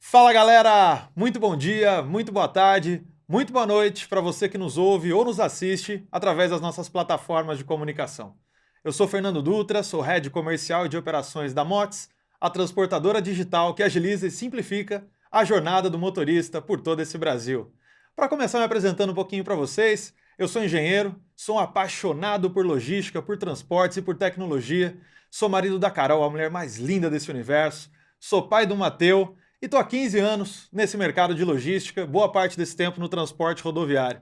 Fala galera, muito bom dia, muito boa tarde, muito boa noite para você que nos ouve ou nos assiste através das nossas plataformas de comunicação. Eu sou Fernando Dutra, sou Head Comercial e de Operações da Mots, a transportadora digital que agiliza e simplifica a jornada do motorista por todo esse Brasil. Para começar me apresentando um pouquinho para vocês, eu sou engenheiro, sou um apaixonado por logística, por transportes e por tecnologia, sou marido da Carol, a mulher mais linda desse universo, sou pai do Mateu, e estou há 15 anos nesse mercado de logística, boa parte desse tempo no transporte rodoviário.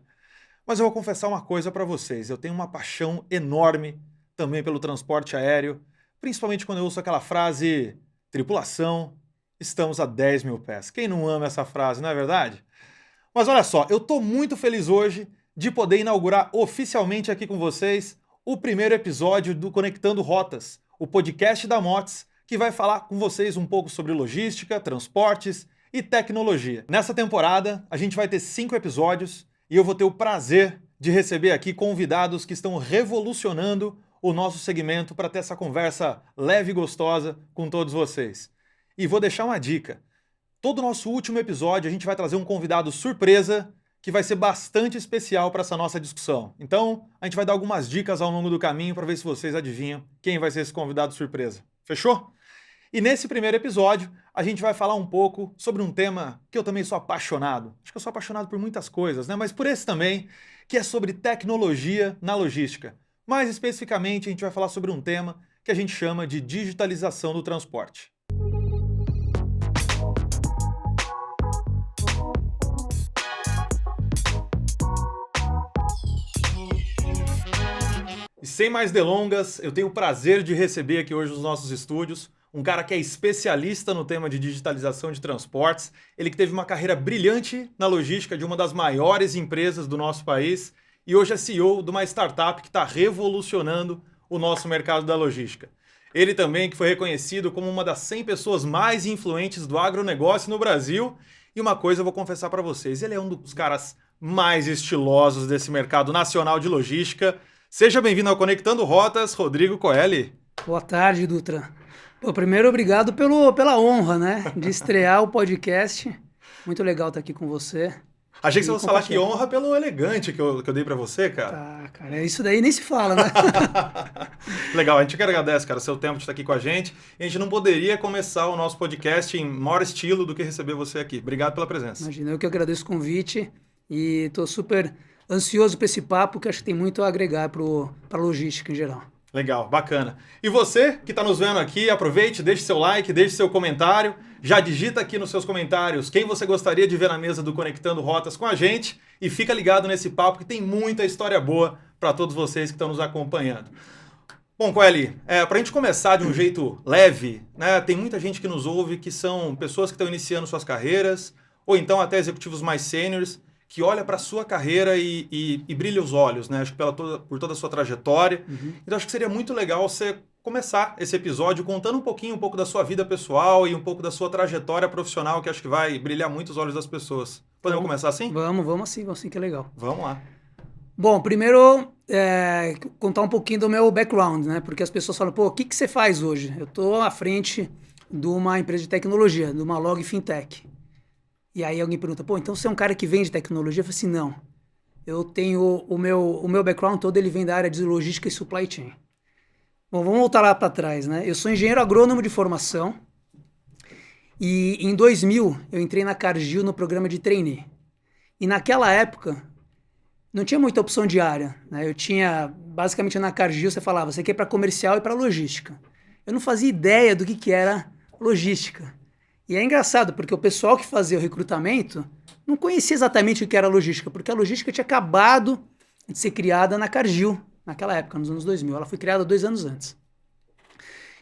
Mas eu vou confessar uma coisa para vocês, eu tenho uma paixão enorme também pelo transporte aéreo, principalmente quando eu ouço aquela frase, tripulação, estamos a 10 mil pés. Quem não ama essa frase, não é verdade? Mas olha só, eu estou muito feliz hoje de poder inaugurar oficialmente aqui com vocês o primeiro episódio do Conectando Rotas, o podcast da Mots, que vai falar com vocês um pouco sobre logística, transportes e tecnologia. Nessa temporada, a gente vai ter 5 episódios e eu vou ter o prazer de receber aqui convidados que estão revolucionando o nosso segmento para ter essa conversa leve e gostosa com todos vocês. E vou deixar uma dica. Todo o nosso último episódio a gente vai trazer um convidado surpresa que vai ser bastante especial para essa nossa discussão. Então, a gente vai dar algumas dicas ao longo do caminho para ver se vocês adivinham quem vai ser esse convidado surpresa. Fechou? E nesse primeiro episódio, a gente vai falar um pouco sobre um tema que eu também sou apaixonado. Acho que eu sou apaixonado por muitas coisas, né? Mas por esse também, que é sobre tecnologia na logística. Mais especificamente, a gente vai falar sobre um tema que a gente chama de digitalização do transporte. E sem mais delongas, eu tenho o prazer de receber aqui hoje nos nossos estúdios um cara que é especialista no tema de digitalização de transportes, ele que teve uma carreira brilhante na logística de uma das maiores empresas do nosso país e hoje é CEO de uma startup que está revolucionando o nosso mercado da logística. Ele também que foi reconhecido como uma das 100 pessoas mais influentes do agronegócio no Brasil. E uma coisa eu vou confessar para vocês, ele é um dos caras mais estilosos desse mercado nacional de logística. Seja bem-vindo ao Conectando Rotas, Rodrigo Coeli. Boa tarde, Dutra. Pô, primeiro, obrigado pela honra, né, de estrear o podcast. Muito legal estar aqui com você. Achei que você fosse falar que honra pelo elegante que eu dei pra você, cara. Tá, cara, isso daí nem se fala, né? Legal, a gente que agradece, cara, seu tempo de estar aqui com a gente. E a gente não poderia começar o nosso podcast em maior estilo do que receber você aqui. Obrigado pela presença. Imagina, eu que agradeço o convite e tô super ansioso para esse papo, que acho que tem muito a agregar para a logística em geral. Legal, bacana. E você que está nos vendo aqui, aproveite, deixe seu like, deixe seu comentário. Já digita aqui nos seus comentários quem você gostaria de ver na mesa do Conectando Rotas com a gente. E fica ligado nesse papo que tem muita história boa para todos vocês que estão nos acompanhando. Bom, Coeli, para a gente começar de um jeito leve, né, tem muita gente que nos ouve que são pessoas que estão iniciando suas carreiras, ou então até executivos mais sêniores, que olha para a sua carreira e brilha os olhos, né? Acho que por toda a sua trajetória. Uhum. Então acho que seria muito legal você começar esse episódio contando um pouco da sua vida pessoal e um pouco da sua trajetória profissional, que acho que vai brilhar muito os olhos das pessoas. Podemos começar assim? Vamos assim que é legal. Vamos lá. Bom, primeiro, contar um pouquinho do meu background, né? Porque as pessoas falam, pô, o que você faz hoje? Eu estou à frente de uma empresa de tecnologia, de uma Log Fintech. E aí alguém pergunta, pô, então você é um cara que vende tecnologia? Eu falo assim, não. Eu tenho o meu background todo, ele vem da área de logística e supply chain. Bom, vamos voltar lá para trás, né? Eu sou engenheiro agrônomo de formação e em 2000 eu entrei na Cargill no programa de trainee. E naquela época não tinha muita opção de área, né? Eu tinha, basicamente na Cargill você falava, você quer ir para comercial e para logística. Eu não fazia ideia do que era logística. E é engraçado, porque o pessoal que fazia o recrutamento não conhecia exatamente o que era logística, porque a logística tinha acabado de ser criada na Cargill, naquela época, nos anos 2000. Ela foi criada 2 anos antes.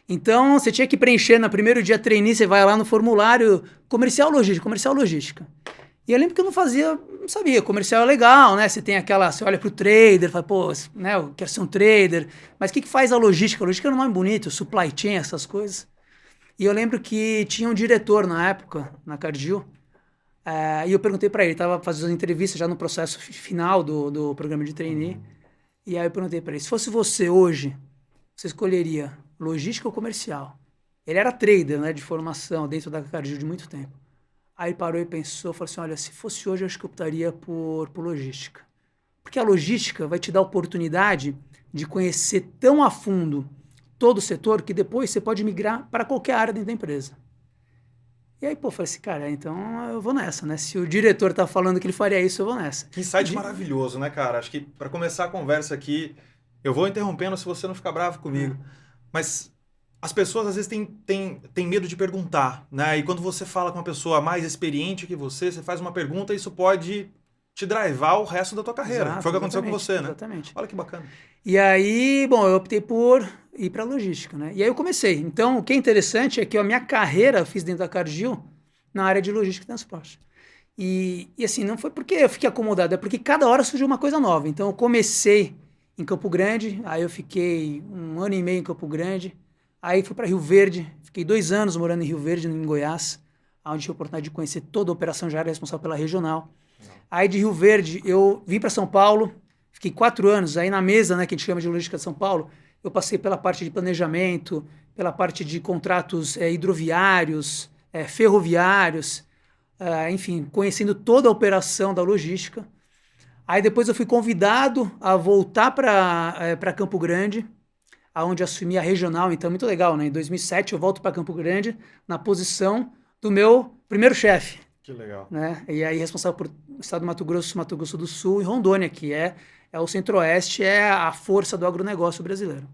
Então, você tinha que preencher no primeiro dia trainee, você vai lá no formulário comercial logística. E eu lembro que eu não sabia, comercial é legal, né? Você tem você olha pro trader, fala, pô, né, eu quero ser um trader, mas o que faz a logística? A logística é um nome bonito, supply chain, essas coisas. E eu lembro que tinha um diretor na época, na Cargill, e eu perguntei para ele, estava fazendo entrevista já no processo final do programa de trainee, e aí eu perguntei para ele, se fosse você hoje, você escolheria logística ou comercial? Ele era trader, né, de formação, dentro da Cargill de muito tempo. Aí parou e pensou, falou assim, olha, se fosse hoje, eu acho que eu optaria por logística. Porque a logística vai te dar a oportunidade de conhecer tão a fundo todo o setor que depois você pode migrar para qualquer área dentro da empresa. E aí, pô, falei assim, cara, então eu vou nessa, né? Se o diretor tá falando que ele faria isso, eu vou nessa. Que insight maravilhoso, né, cara? Acho que para começar a conversa aqui, eu vou interrompendo se você não ficar bravo comigo. Mas as pessoas às vezes têm medo de perguntar, né? E quando você fala com uma pessoa mais experiente que você faz uma pergunta, isso pode te drivar o resto da tua carreira. Exato, Foi o que aconteceu com você, né? Exatamente. Olha que bacana. E aí, bom, eu optei por ir para logística, né? E aí eu comecei. Então, o que é interessante é que a minha carreira eu fiz dentro da Cargill na área de logística e transporte. E assim, não foi porque eu fiquei acomodado, é porque cada hora surgiu uma coisa nova. Então, eu comecei em Campo Grande, aí eu fiquei 1 ano e meio em Campo Grande, aí fui para Rio Verde, fiquei 2 anos morando em Tive Verde, em Goiás, onde tive a oportunidade de conhecer toda a operação, já era responsável pela regional. Aí de Rio Verde eu vim para São Paulo, fiquei 4 anos, aí na mesa, né, que a gente chama de logística de São Paulo, eu passei pela parte de planejamento, pela parte de contratos hidroviários, ferroviários, enfim, conhecendo toda a operação da logística. Aí depois eu fui convidado a voltar para Campo Grande, onde assumi a regional, então muito legal, né? Em 2007 eu volto para Campo Grande na posição do meu primeiro chefe. Que legal. Né? E aí responsável por estado do Mato Grosso do Sul e Rondônia, que é o Centro-Oeste, é a força do agronegócio brasileiro.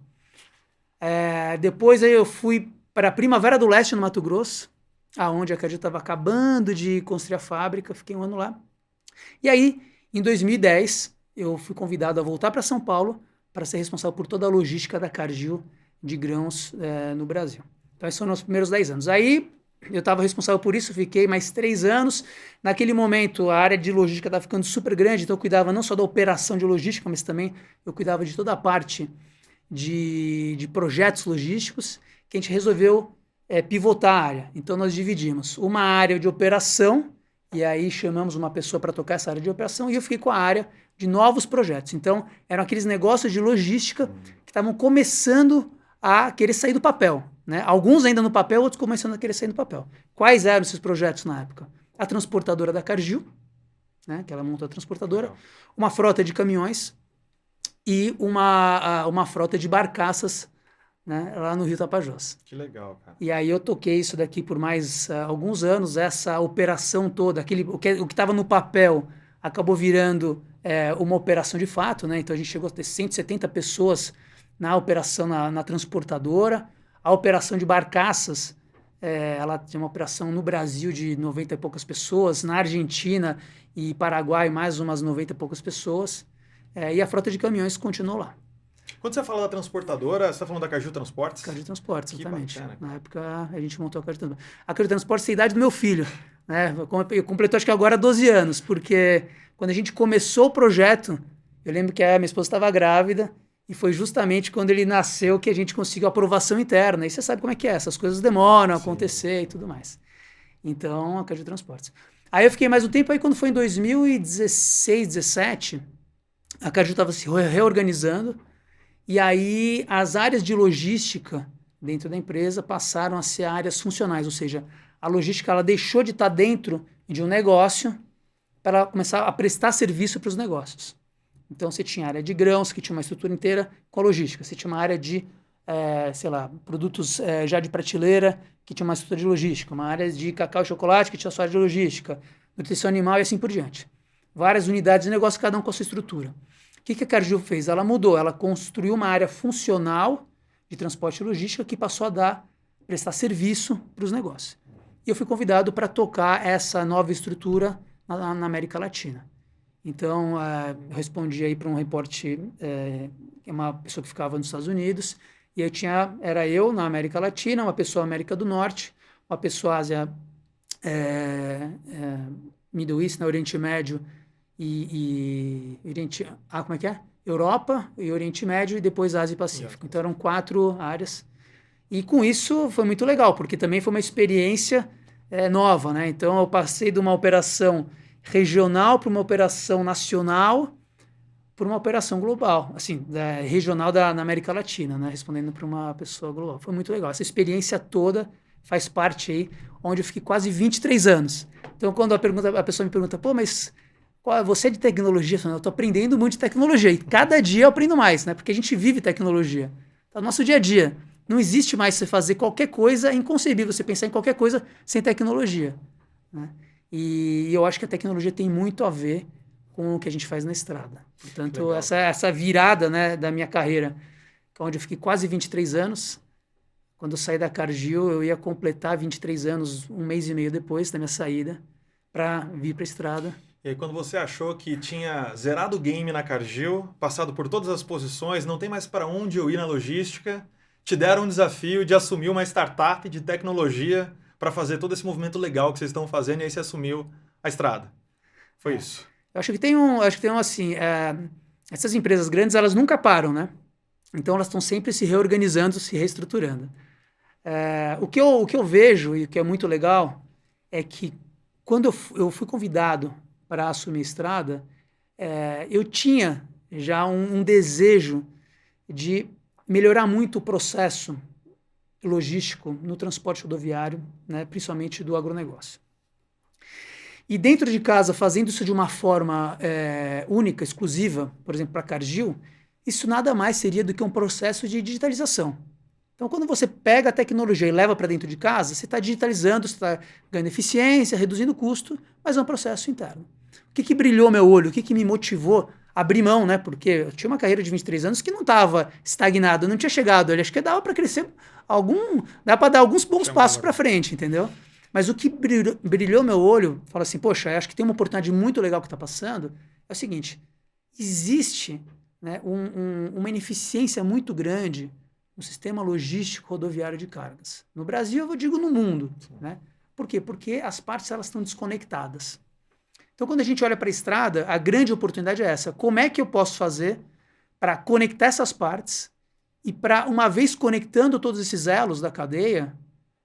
Depois aí eu fui para a Primavera do Leste, no Mato Grosso, aonde a Cargill estava acabando de construir a fábrica, fiquei 1 ano lá. E aí, em 2010, eu fui convidado a voltar para São Paulo para ser responsável por toda a logística da Cargill de grãos no Brasil. Então, esses foram os primeiros 10 anos. Aí, eu estava responsável por isso, fiquei mais 3 anos. Naquele momento, a área de logística estava ficando super grande, então eu cuidava não só da operação de logística, mas também eu cuidava de toda a parte de projetos logísticos, que a gente resolveu pivotar a área. Então, nós dividimos uma área de operação, e aí chamamos uma pessoa para tocar essa área de operação, e eu fiquei com a área de novos projetos. Então, eram aqueles negócios de logística que estavam começando a querer sair do papel. Né? Alguns ainda no papel, outros começando a querer sair do papel. Quais eram esses projetos na época? A transportadora da Cargill, né? Que ela montou a transportadora, uma frota de caminhões e uma frota de barcaças, né? Lá no Rio Tapajós. Que legal, cara. E aí eu toquei isso daqui por mais alguns anos, essa operação toda, o que estava no papel acabou virando uma operação de fato, né? Então a gente chegou a ter 170 pessoas na operação na transportadora. A operação de barcaças, ela tinha uma operação no Brasil de 90 e poucas pessoas, na Argentina e Paraguai mais umas 90 e poucas pessoas, e a frota de caminhões continuou lá. Quando você fala da transportadora, você está falando da Cargill Transportes? Cargill Transportes, exatamente. Bacana, na época a gente montou a Cargill Transportes. A Cargill Transportes é a idade do meu filho, né? Eu completou acho que agora 12 anos, porque quando a gente começou o projeto, eu lembro que a minha esposa estava grávida, e foi justamente quando ele nasceu que a gente conseguiu a aprovação interna. E você sabe como é que é, essas coisas demoram a acontecer e tudo mais. Então, a Cargill Transportes. Aí eu fiquei mais um tempo, aí quando foi em 2016, 2017, a Cargill estava se reorganizando, e aí as áreas de logística dentro da empresa passaram a ser áreas funcionais, ou seja, a logística ela deixou de estar dentro de um negócio para começar a prestar serviço para os negócios. Então, você tinha área de grãos, que tinha uma estrutura inteira com a logística. Você tinha uma área de, produtos já de prateleira, que tinha uma estrutura de logística. Uma área de cacau e chocolate, que tinha a sua área de logística. Nutrição animal e assim por diante. Várias unidades de negócio, cada um com a sua estrutura. O que a Cargill fez? Ela mudou. Ela construiu uma área funcional de transporte e logística que passou a prestar serviço para os negócios. E eu fui convidado para tocar essa nova estrutura na América Latina. Então, eu respondi aí para um repórter, uma pessoa que ficava nos Estados Unidos, e era eu na América Latina, uma pessoa na América do Norte, uma pessoa Ásia, Middle East, Oriente Médio e como é que é? Europa e Oriente Médio e depois Ásia e Pacífico. Então, eram 4 áreas. E com isso foi muito legal, porque também foi uma experiência nova, né? Então, eu passei de uma operação regional para uma operação nacional, para uma operação global, assim, regional na América Latina, né, respondendo para uma pessoa global. Foi muito legal. Essa experiência toda faz parte aí, onde eu fiquei quase 23 anos. Então, quando a pessoa me pergunta, pô, mas você é de tecnologia? Eu falo, eu estou aprendendo muito de tecnologia. E cada dia eu aprendo mais, né? Porque a gente vive tecnologia. Tá no nosso dia a dia. Não existe mais você fazer qualquer coisa, é inconcebível você pensar em qualquer coisa sem tecnologia, né? E eu acho que a tecnologia tem muito a ver com o que a gente faz na estrada. Portanto, essa virada, né, da minha carreira, onde eu fiquei quase 23 anos, quando eu saí da Cargill, eu ia completar 23 anos, um mês e meio depois da minha saída, para vir para a estrada. E aí, quando você achou que tinha zerado o game na Cargill, passado por todas as posições, não tem mais para onde eu ir na logística, te deram um desafio de assumir uma startup de tecnologia para fazer todo esse movimento legal que vocês estão fazendo, e aí você assumiu a estrada. Foi isso. Eu acho que tem assim, essas empresas grandes, elas nunca param, né? Então elas estão sempre se reorganizando, se reestruturando. O que eu vejo, e o que é muito legal, é que quando eu fui convidado para assumir a estrada, eu tinha já um desejo de melhorar muito o processo logístico no transporte rodoviário, né, principalmente do agronegócio. E dentro de casa, fazendo isso de uma forma única, exclusiva, por exemplo, para a Cargill, isso nada mais seria do que um processo de digitalização. Então, quando você pega a tecnologia e leva para dentro de casa, você está digitalizando, você está ganhando eficiência, reduzindo custo, mas é um processo interno. O que brilhou meu olho? O que me motivou a abrir mão, né? Porque eu tinha uma carreira de 23 anos que não estava estagnada, não tinha chegado ali. Acho que dava para crescer dá para dar alguns bons passos para frente, entendeu? Mas o que brilhou meu olho, fala assim, poxa, acho que tem uma oportunidade muito legal que está passando, é o seguinte, existe, né, uma ineficiência muito grande no sistema logístico rodoviário de cargas. No Brasil, eu digo no mundo, né? Por quê? Porque as partes elas estão desconectadas. Então, quando a gente olha para a estrada, a grande oportunidade é essa. Como é que eu posso fazer para conectar essas partes e para, uma vez conectando todos esses elos da cadeia,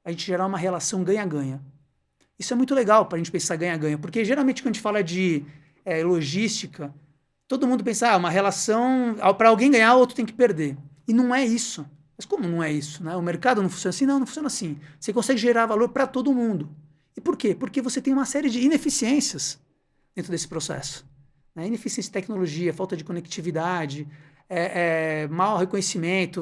a gente gerar uma relação ganha-ganha. Isso é muito legal para a gente pensar ganha-ganha, porque geralmente quando a gente fala de logística, todo mundo pensa, uma relação, para alguém ganhar, o outro tem que perder. E não é isso. Mas como não é isso, né? O mercado não funciona assim? Não, não funciona assim. Você consegue gerar valor para todo mundo. E por quê? Porque você tem uma série de ineficiências dentro desse processo. Né? Ineficiência de tecnologia, falta de conectividade, mau reconhecimento.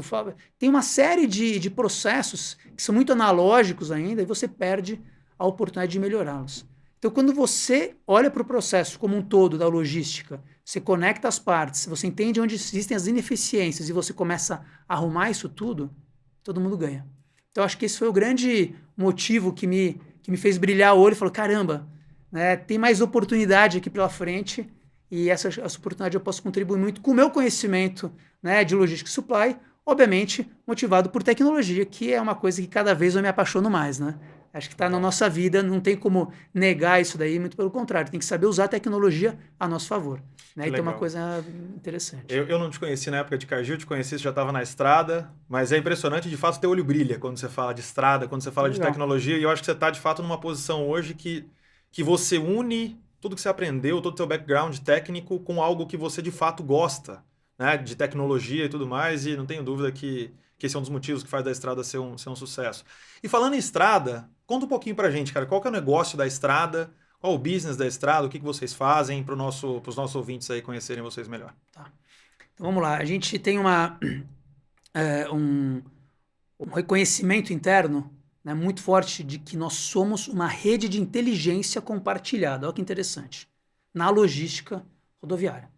Tem uma série de processos que são muito analógicos ainda e você perde a oportunidade de melhorá-los. Então, quando você olha para o processo como um todo da logística, você conecta as partes, você entende onde existem as ineficiências e você começa a arrumar isso tudo, todo mundo ganha. Então, acho que esse foi o grande motivo que me fez brilhar o olho e falou, caramba, né, tem mais oportunidade aqui pela frente e essa oportunidade eu posso contribuir muito com o meu conhecimento, né, de logística e supply, obviamente motivado por tecnologia, que é uma coisa que cada vez eu me apaixono mais, né? Acho que está na nossa vida, não tem como negar isso daí, muito pelo contrário, tem que saber usar a tecnologia a nosso favor. Né? E tem uma coisa interessante. Eu não te conheci na época de Cargill, te conheci, você já estava na estrada, mas é impressionante, de fato, teu olho brilha quando você fala de estrada, quando você fala de tecnologia, e eu acho que você está, de fato, numa posição hoje que você une tudo que você aprendeu, todo o seu background técnico com algo que você, de fato, gosta, né? De tecnologia e tudo mais, e não tenho dúvida que esse é um dos motivos que faz da estrada ser um sucesso. E falando em estrada, conta um pouquinho pra gente, cara, qual que é o negócio da estrada, qual o business da estrada, o que vocês fazem para os nossos ouvintes aí conhecerem vocês melhor. Tá. Então vamos lá, a gente tem um reconhecimento interno, né, muito forte de que nós somos uma rede de inteligência compartilhada. Olha que interessante. Na logística rodoviária.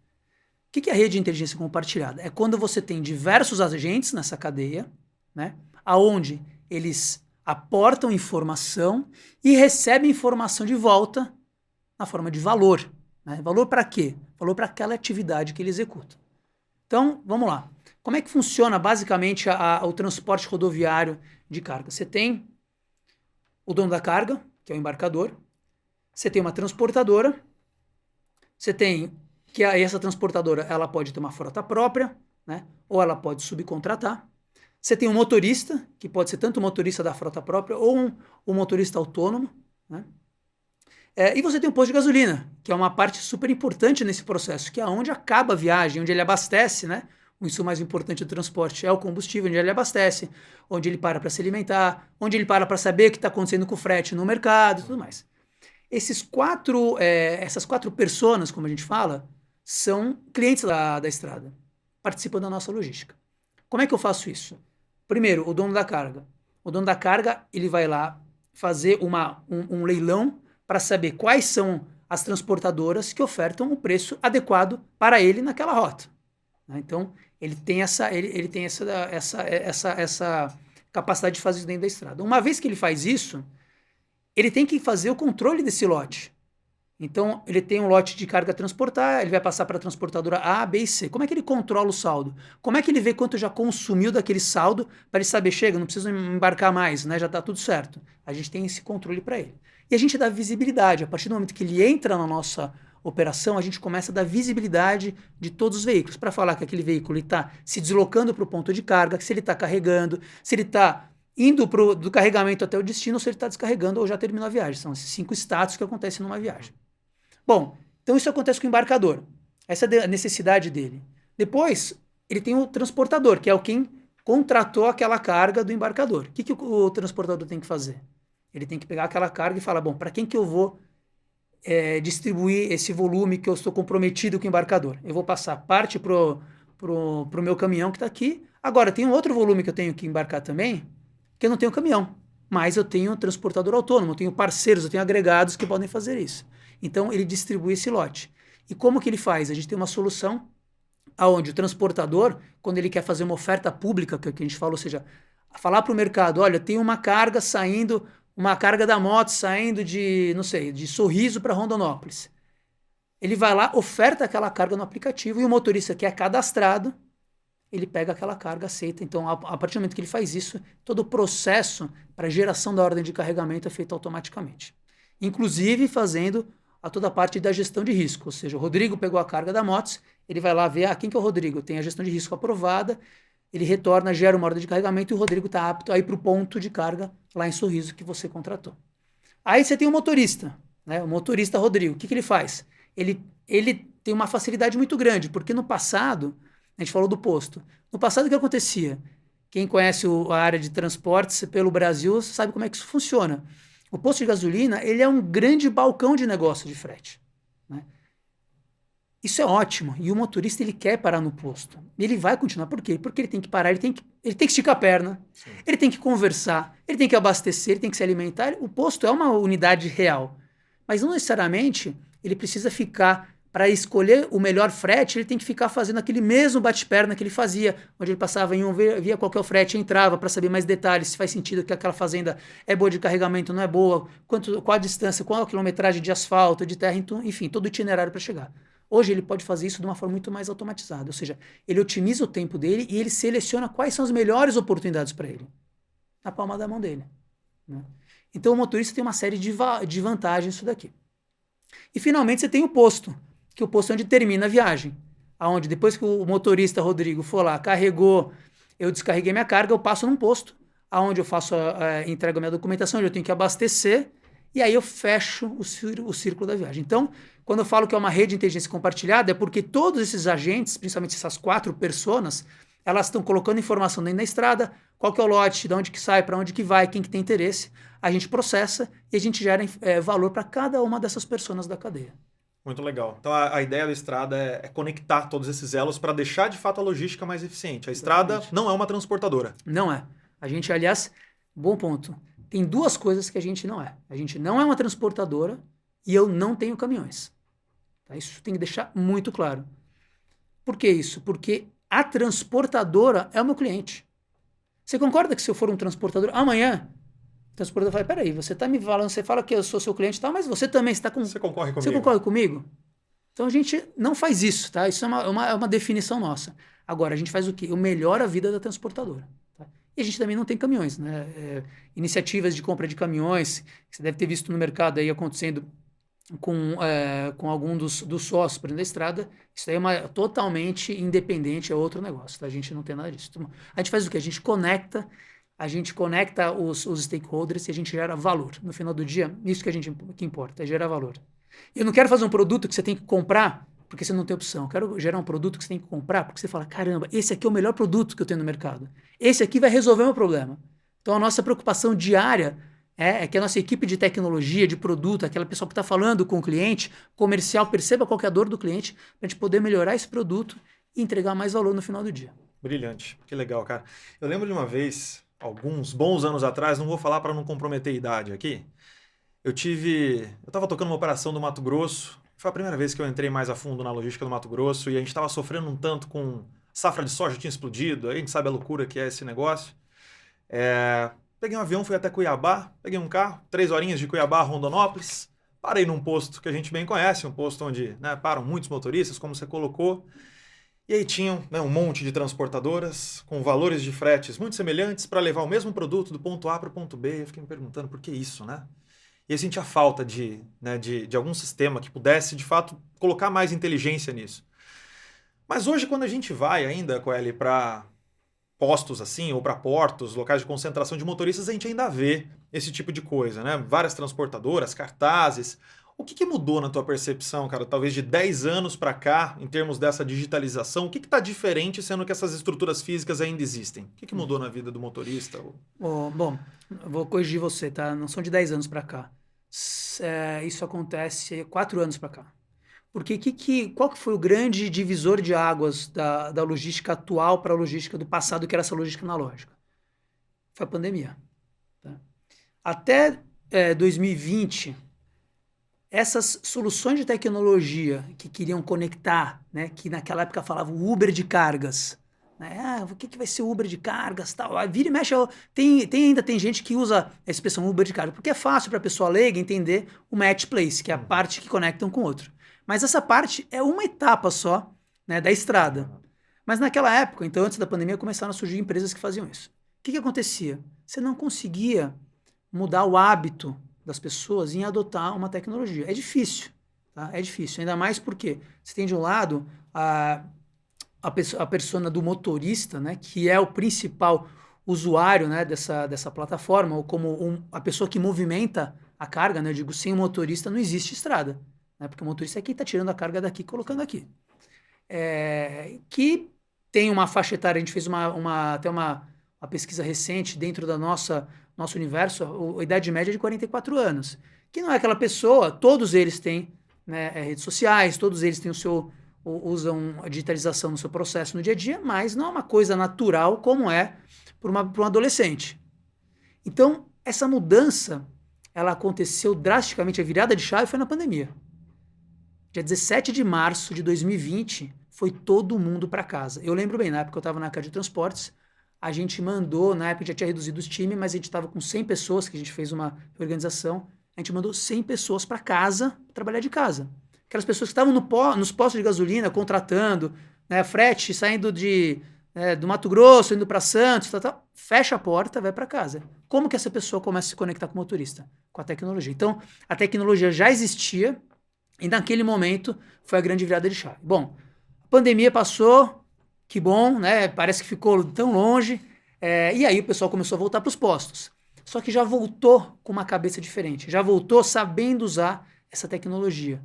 O que é a rede de inteligência compartilhada? É quando você tem diversos agentes nessa cadeia, né, aonde eles aportam informação e recebem informação de volta na forma de valor. Né? Valor para quê? Valor para aquela atividade que ele executa. Então, vamos lá. Como é que funciona basicamente o transporte rodoviário de carga? Você tem o dono da carga, que é o embarcador. Você tem uma transportadora. Você tem que essa transportadora ela pode ter uma frota própria, né? Ou ela pode subcontratar. Você tem um motorista, que pode ser tanto o motorista da frota própria ou um motorista autônomo. Né? E você tem um posto de gasolina, que é uma parte super importante nesse processo, que é onde acaba a viagem, onde ele abastece, né? O insumo mais importante do transporte é o combustível, onde ele abastece, onde ele para se alimentar, onde ele para saber o que está acontecendo com o frete no mercado e tudo mais. Essas 4 personas, como a gente fala, são clientes da estrada, participam da nossa logística. Como é que eu faço isso? Primeiro, o dono da carga. O dono da carga, ele vai lá fazer um leilão para saber quais são as transportadoras que ofertam o preço adequado para ele naquela rota. Então, ele tem essa capacidade de fazer isso dentro da estrada. Uma vez que ele faz isso, ele tem que fazer o controle desse lote. Então, ele tem um lote de carga a transportar, ele vai passar para a transportadora A, B e C. Como é que ele controla o saldo? Como é que ele vê quanto já consumiu daquele saldo para ele saber, chega, não precisa embarcar mais, né? Já está tudo certo. A gente tem esse controle para ele. E a gente dá visibilidade. A partir do momento que ele entra na nossa operação, a gente começa a dar visibilidade de todos os veículos, para falar que aquele veículo está se deslocando para o ponto de carga, se ele está carregando, se ele está indo do carregamento até o destino, ou se ele está descarregando ou já terminou a viagem. São esses 5 status que acontecem numa viagem. Bom, então isso acontece com o embarcador. Essa é a necessidade dele. Depois, ele tem o transportador, que é quem contratou aquela carga do embarcador. O que o transportador tem que fazer? Ele tem que pegar aquela carga e falar, bom, para quem que eu vou distribuir esse volume que eu estou comprometido com o embarcador? Eu vou passar parte pro meu caminhão que está aqui. Agora, tem um outro volume que eu tenho que embarcar também, que eu não tenho caminhão, mas eu tenho transportador autônomo, eu tenho parceiros, eu tenho agregados que podem fazer isso. Então, ele distribui esse lote. E como que ele faz? A gente tem uma solução onde o transportador, quando ele quer fazer uma oferta pública, que a gente fala, ou seja, falar para o mercado, olha, tem uma carga saindo, uma carga da moto saindo de, não sei, de Sorriso para Rondonópolis. Ele vai lá, oferta aquela carga no aplicativo e o motorista que é cadastrado, ele pega aquela carga, aceita. Então, a partir do momento que ele faz isso, todo o processo para geração da ordem de carregamento é feito automaticamente. Inclusive fazendo toda a parte da gestão de risco. Ou seja, o Rodrigo pegou a carga da motos, ele vai lá ver, quem que é o Rodrigo? Tem a gestão de risco aprovada, ele retorna, gera uma ordem de carregamento e o Rodrigo está apto a ir para o ponto de carga lá em Sorriso que você contratou. Aí você tem o motorista, né? O motorista Rodrigo, o que ele faz? Ele tem uma facilidade muito grande, porque no passado, a gente falou do posto, no passado o que acontecia? Quem conhece a área de transportes pelo Brasil sabe como é que isso funciona. O posto de gasolina, ele é um grande balcão de negócio de frete, né? Isso é ótimo. E o motorista, ele quer parar no posto. Ele vai continuar. Por quê? Porque ele tem que parar, ele tem que esticar a perna, sim, ele tem que conversar, ele tem que abastecer, ele tem que se alimentar. O posto é uma unidade real. Mas não necessariamente ele precisa ficar, para escolher o melhor frete, ele tem que ficar fazendo aquele mesmo bate-perna que ele fazia, onde ele passava em via qual que é o frete, entrava para saber mais detalhes, se faz sentido que aquela fazenda é boa de carregamento, não é boa, qual a distância, qual a quilometragem de asfalto, de terra, enfim, todo o itinerário para chegar. Hoje ele pode fazer isso de uma forma muito mais automatizada, ou seja, ele otimiza o tempo dele e ele seleciona quais são as melhores oportunidades para ele, na palma da mão dele, né? Então o motorista tem uma série de vantagens nisso daqui. E finalmente você tem o posto, que o posto é onde termina a viagem, aonde depois que o motorista Rodrigo for lá, carregou, eu descarreguei minha carga, eu passo num posto, aonde eu faço entrego a minha documentação, onde eu tenho que abastecer, e aí eu fecho o círculo da viagem. Então, quando eu falo que é uma rede de inteligência compartilhada, é porque todos esses agentes, principalmente essas 4 personas, elas estão colocando informação dentro da estrada, qual que é o lote, de onde que sai, para onde que vai, quem que tem interesse, a gente processa e a gente gera valor para cada uma dessas personas da cadeia. Muito legal. Então a ideia da estrada é conectar todos esses elos para deixar de fato a logística mais eficiente. A estrada não é uma transportadora. Não é. A gente, aliás, bom ponto. Tem 2 coisas que a gente não é. A gente não é uma transportadora e eu não tenho caminhões. Tá? Isso tem que deixar muito claro. Por que isso? Porque a transportadora é o meu cliente. Você concorda que se eu for um transportador, amanhã, o transportador fala, peraí, você está me falando, você fala que eu sou seu cliente e tal, mas você também está com... Você concorre comigo? Você concorre comigo? Então a gente não faz isso, tá? Isso é uma definição nossa. Agora, a gente faz o quê? Eu melhoro a vida da transportadora. Tá? E a gente também não tem caminhões, né? Iniciativas de compra de caminhões, que você deve ter visto no mercado aí acontecendo com algum dos sócios por dentro da estrada, isso aí é totalmente independente, é outro negócio, tá? A gente não tem nada disso. Então, a gente faz o quê? A gente conecta os stakeholders e a gente gera valor. No final do dia, isso que importa, é gerar valor. Eu não quero fazer um produto que você tem que comprar porque você não tem opção. Eu quero gerar um produto que você tem que comprar porque você fala, caramba, esse aqui é o melhor produto que eu tenho no mercado. Esse aqui vai resolver o meu problema. Então a nossa preocupação diária É que a nossa equipe de tecnologia, de produto, aquela pessoa que está falando com o cliente, comercial, perceba qual que é a dor do cliente, para a gente poder melhorar esse produto e entregar mais valor no final do dia. Brilhante, que legal, cara. Eu lembro de uma vez, alguns bons anos atrás, não vou falar para não comprometer a idade aqui. Eu estava tocando uma operação do Mato Grosso. Foi a primeira vez que eu entrei mais a fundo na logística do Mato Grosso e a gente estava sofrendo um tanto com safra de soja tinha explodido. Aí a gente sabe a loucura que é esse negócio. Peguei um avião, fui até Cuiabá, peguei um carro, 3 horinhas de Cuiabá a Rondonópolis. Parei num posto que a gente bem conhece, um posto onde, né, param muitos motoristas, como você colocou. E aí tinham, né, um monte de transportadoras com valores de fretes muito semelhantes para levar o mesmo produto do ponto A para o ponto B. Eu fiquei me perguntando por que isso, né? E eu sentia falta de algum sistema que pudesse, de fato, colocar mais inteligência nisso. Mas hoje, quando a gente vai ainda, Coeli, para postos assim, ou para portos, locais de concentração de motoristas, a gente ainda vê esse tipo de coisa, né? Várias transportadoras, cartazes. O que mudou na tua percepção, cara, talvez de 10 anos para cá, em termos dessa digitalização? O que está diferente, sendo que essas estruturas físicas ainda existem? O que mudou na vida do motorista? Bom, eu vou corrigir você, tá? Não são de 10 anos para cá. Isso acontece 4 anos para cá. Porque qual que foi o grande divisor de águas da logística atual para a logística do passado, que era essa logística analógica? Foi a pandemia. Tá? Até 2020, essas soluções de tecnologia que queriam conectar, né, que naquela época falavam Uber de cargas, né, o que vai ser Uber de cargas, tal, aí vira e mexe, ainda tem gente que usa a expressão Uber de cargas, porque é fácil para a pessoa leiga entender o match place, que é a parte que conecta um com o outro. Mas essa parte é uma etapa só, né, da estrada. Mas naquela época, então antes da pandemia, começaram a surgir empresas que faziam isso. O que acontecia? Você não conseguia mudar o hábito das pessoas em adotar uma tecnologia. É difícil, tá? É difícil, ainda mais porque você tem de um lado a persona do motorista, né, que é o principal usuário, né, dessa plataforma, ou como a pessoa que movimenta a carga, né, eu digo, sem o motorista não existe estrada, né, porque o motorista é quem está tirando a carga daqui e colocando aqui. Que tem uma faixa etária, a gente fez até uma pesquisa recente dentro da nosso universo, a idade média é de 44 anos, que não é aquela pessoa, todos eles têm, né, redes sociais, todos eles têm usam a digitalização no seu processo no dia a dia, mas não é uma coisa natural como é para um adolescente. Então, essa mudança, ela aconteceu drasticamente, a virada de chave foi na pandemia. Dia 17 de março de 2020, foi todo mundo para casa. Eu lembro bem, na época eu estava na Cade Transportes, a gente mandou, na época já tinha reduzido os times, mas a gente estava com 100 pessoas, que a gente fez uma reorganização, a gente mandou 100 pessoas para casa, trabalhar de casa. Aquelas pessoas que estavam nos postos de gasolina, contratando, né, frete, saindo do Mato Grosso, indo para Santos, fecha a porta, vai para casa. Como que essa pessoa começa a se conectar com o motorista? Com a tecnologia. Então, a tecnologia já existia e naquele momento foi a grande virada de chave. Bom, a pandemia passou, que bom, né? Parece que ficou tão longe, e aí o pessoal começou a voltar para os postos. Só que já voltou com uma cabeça diferente, já voltou sabendo usar essa tecnologia.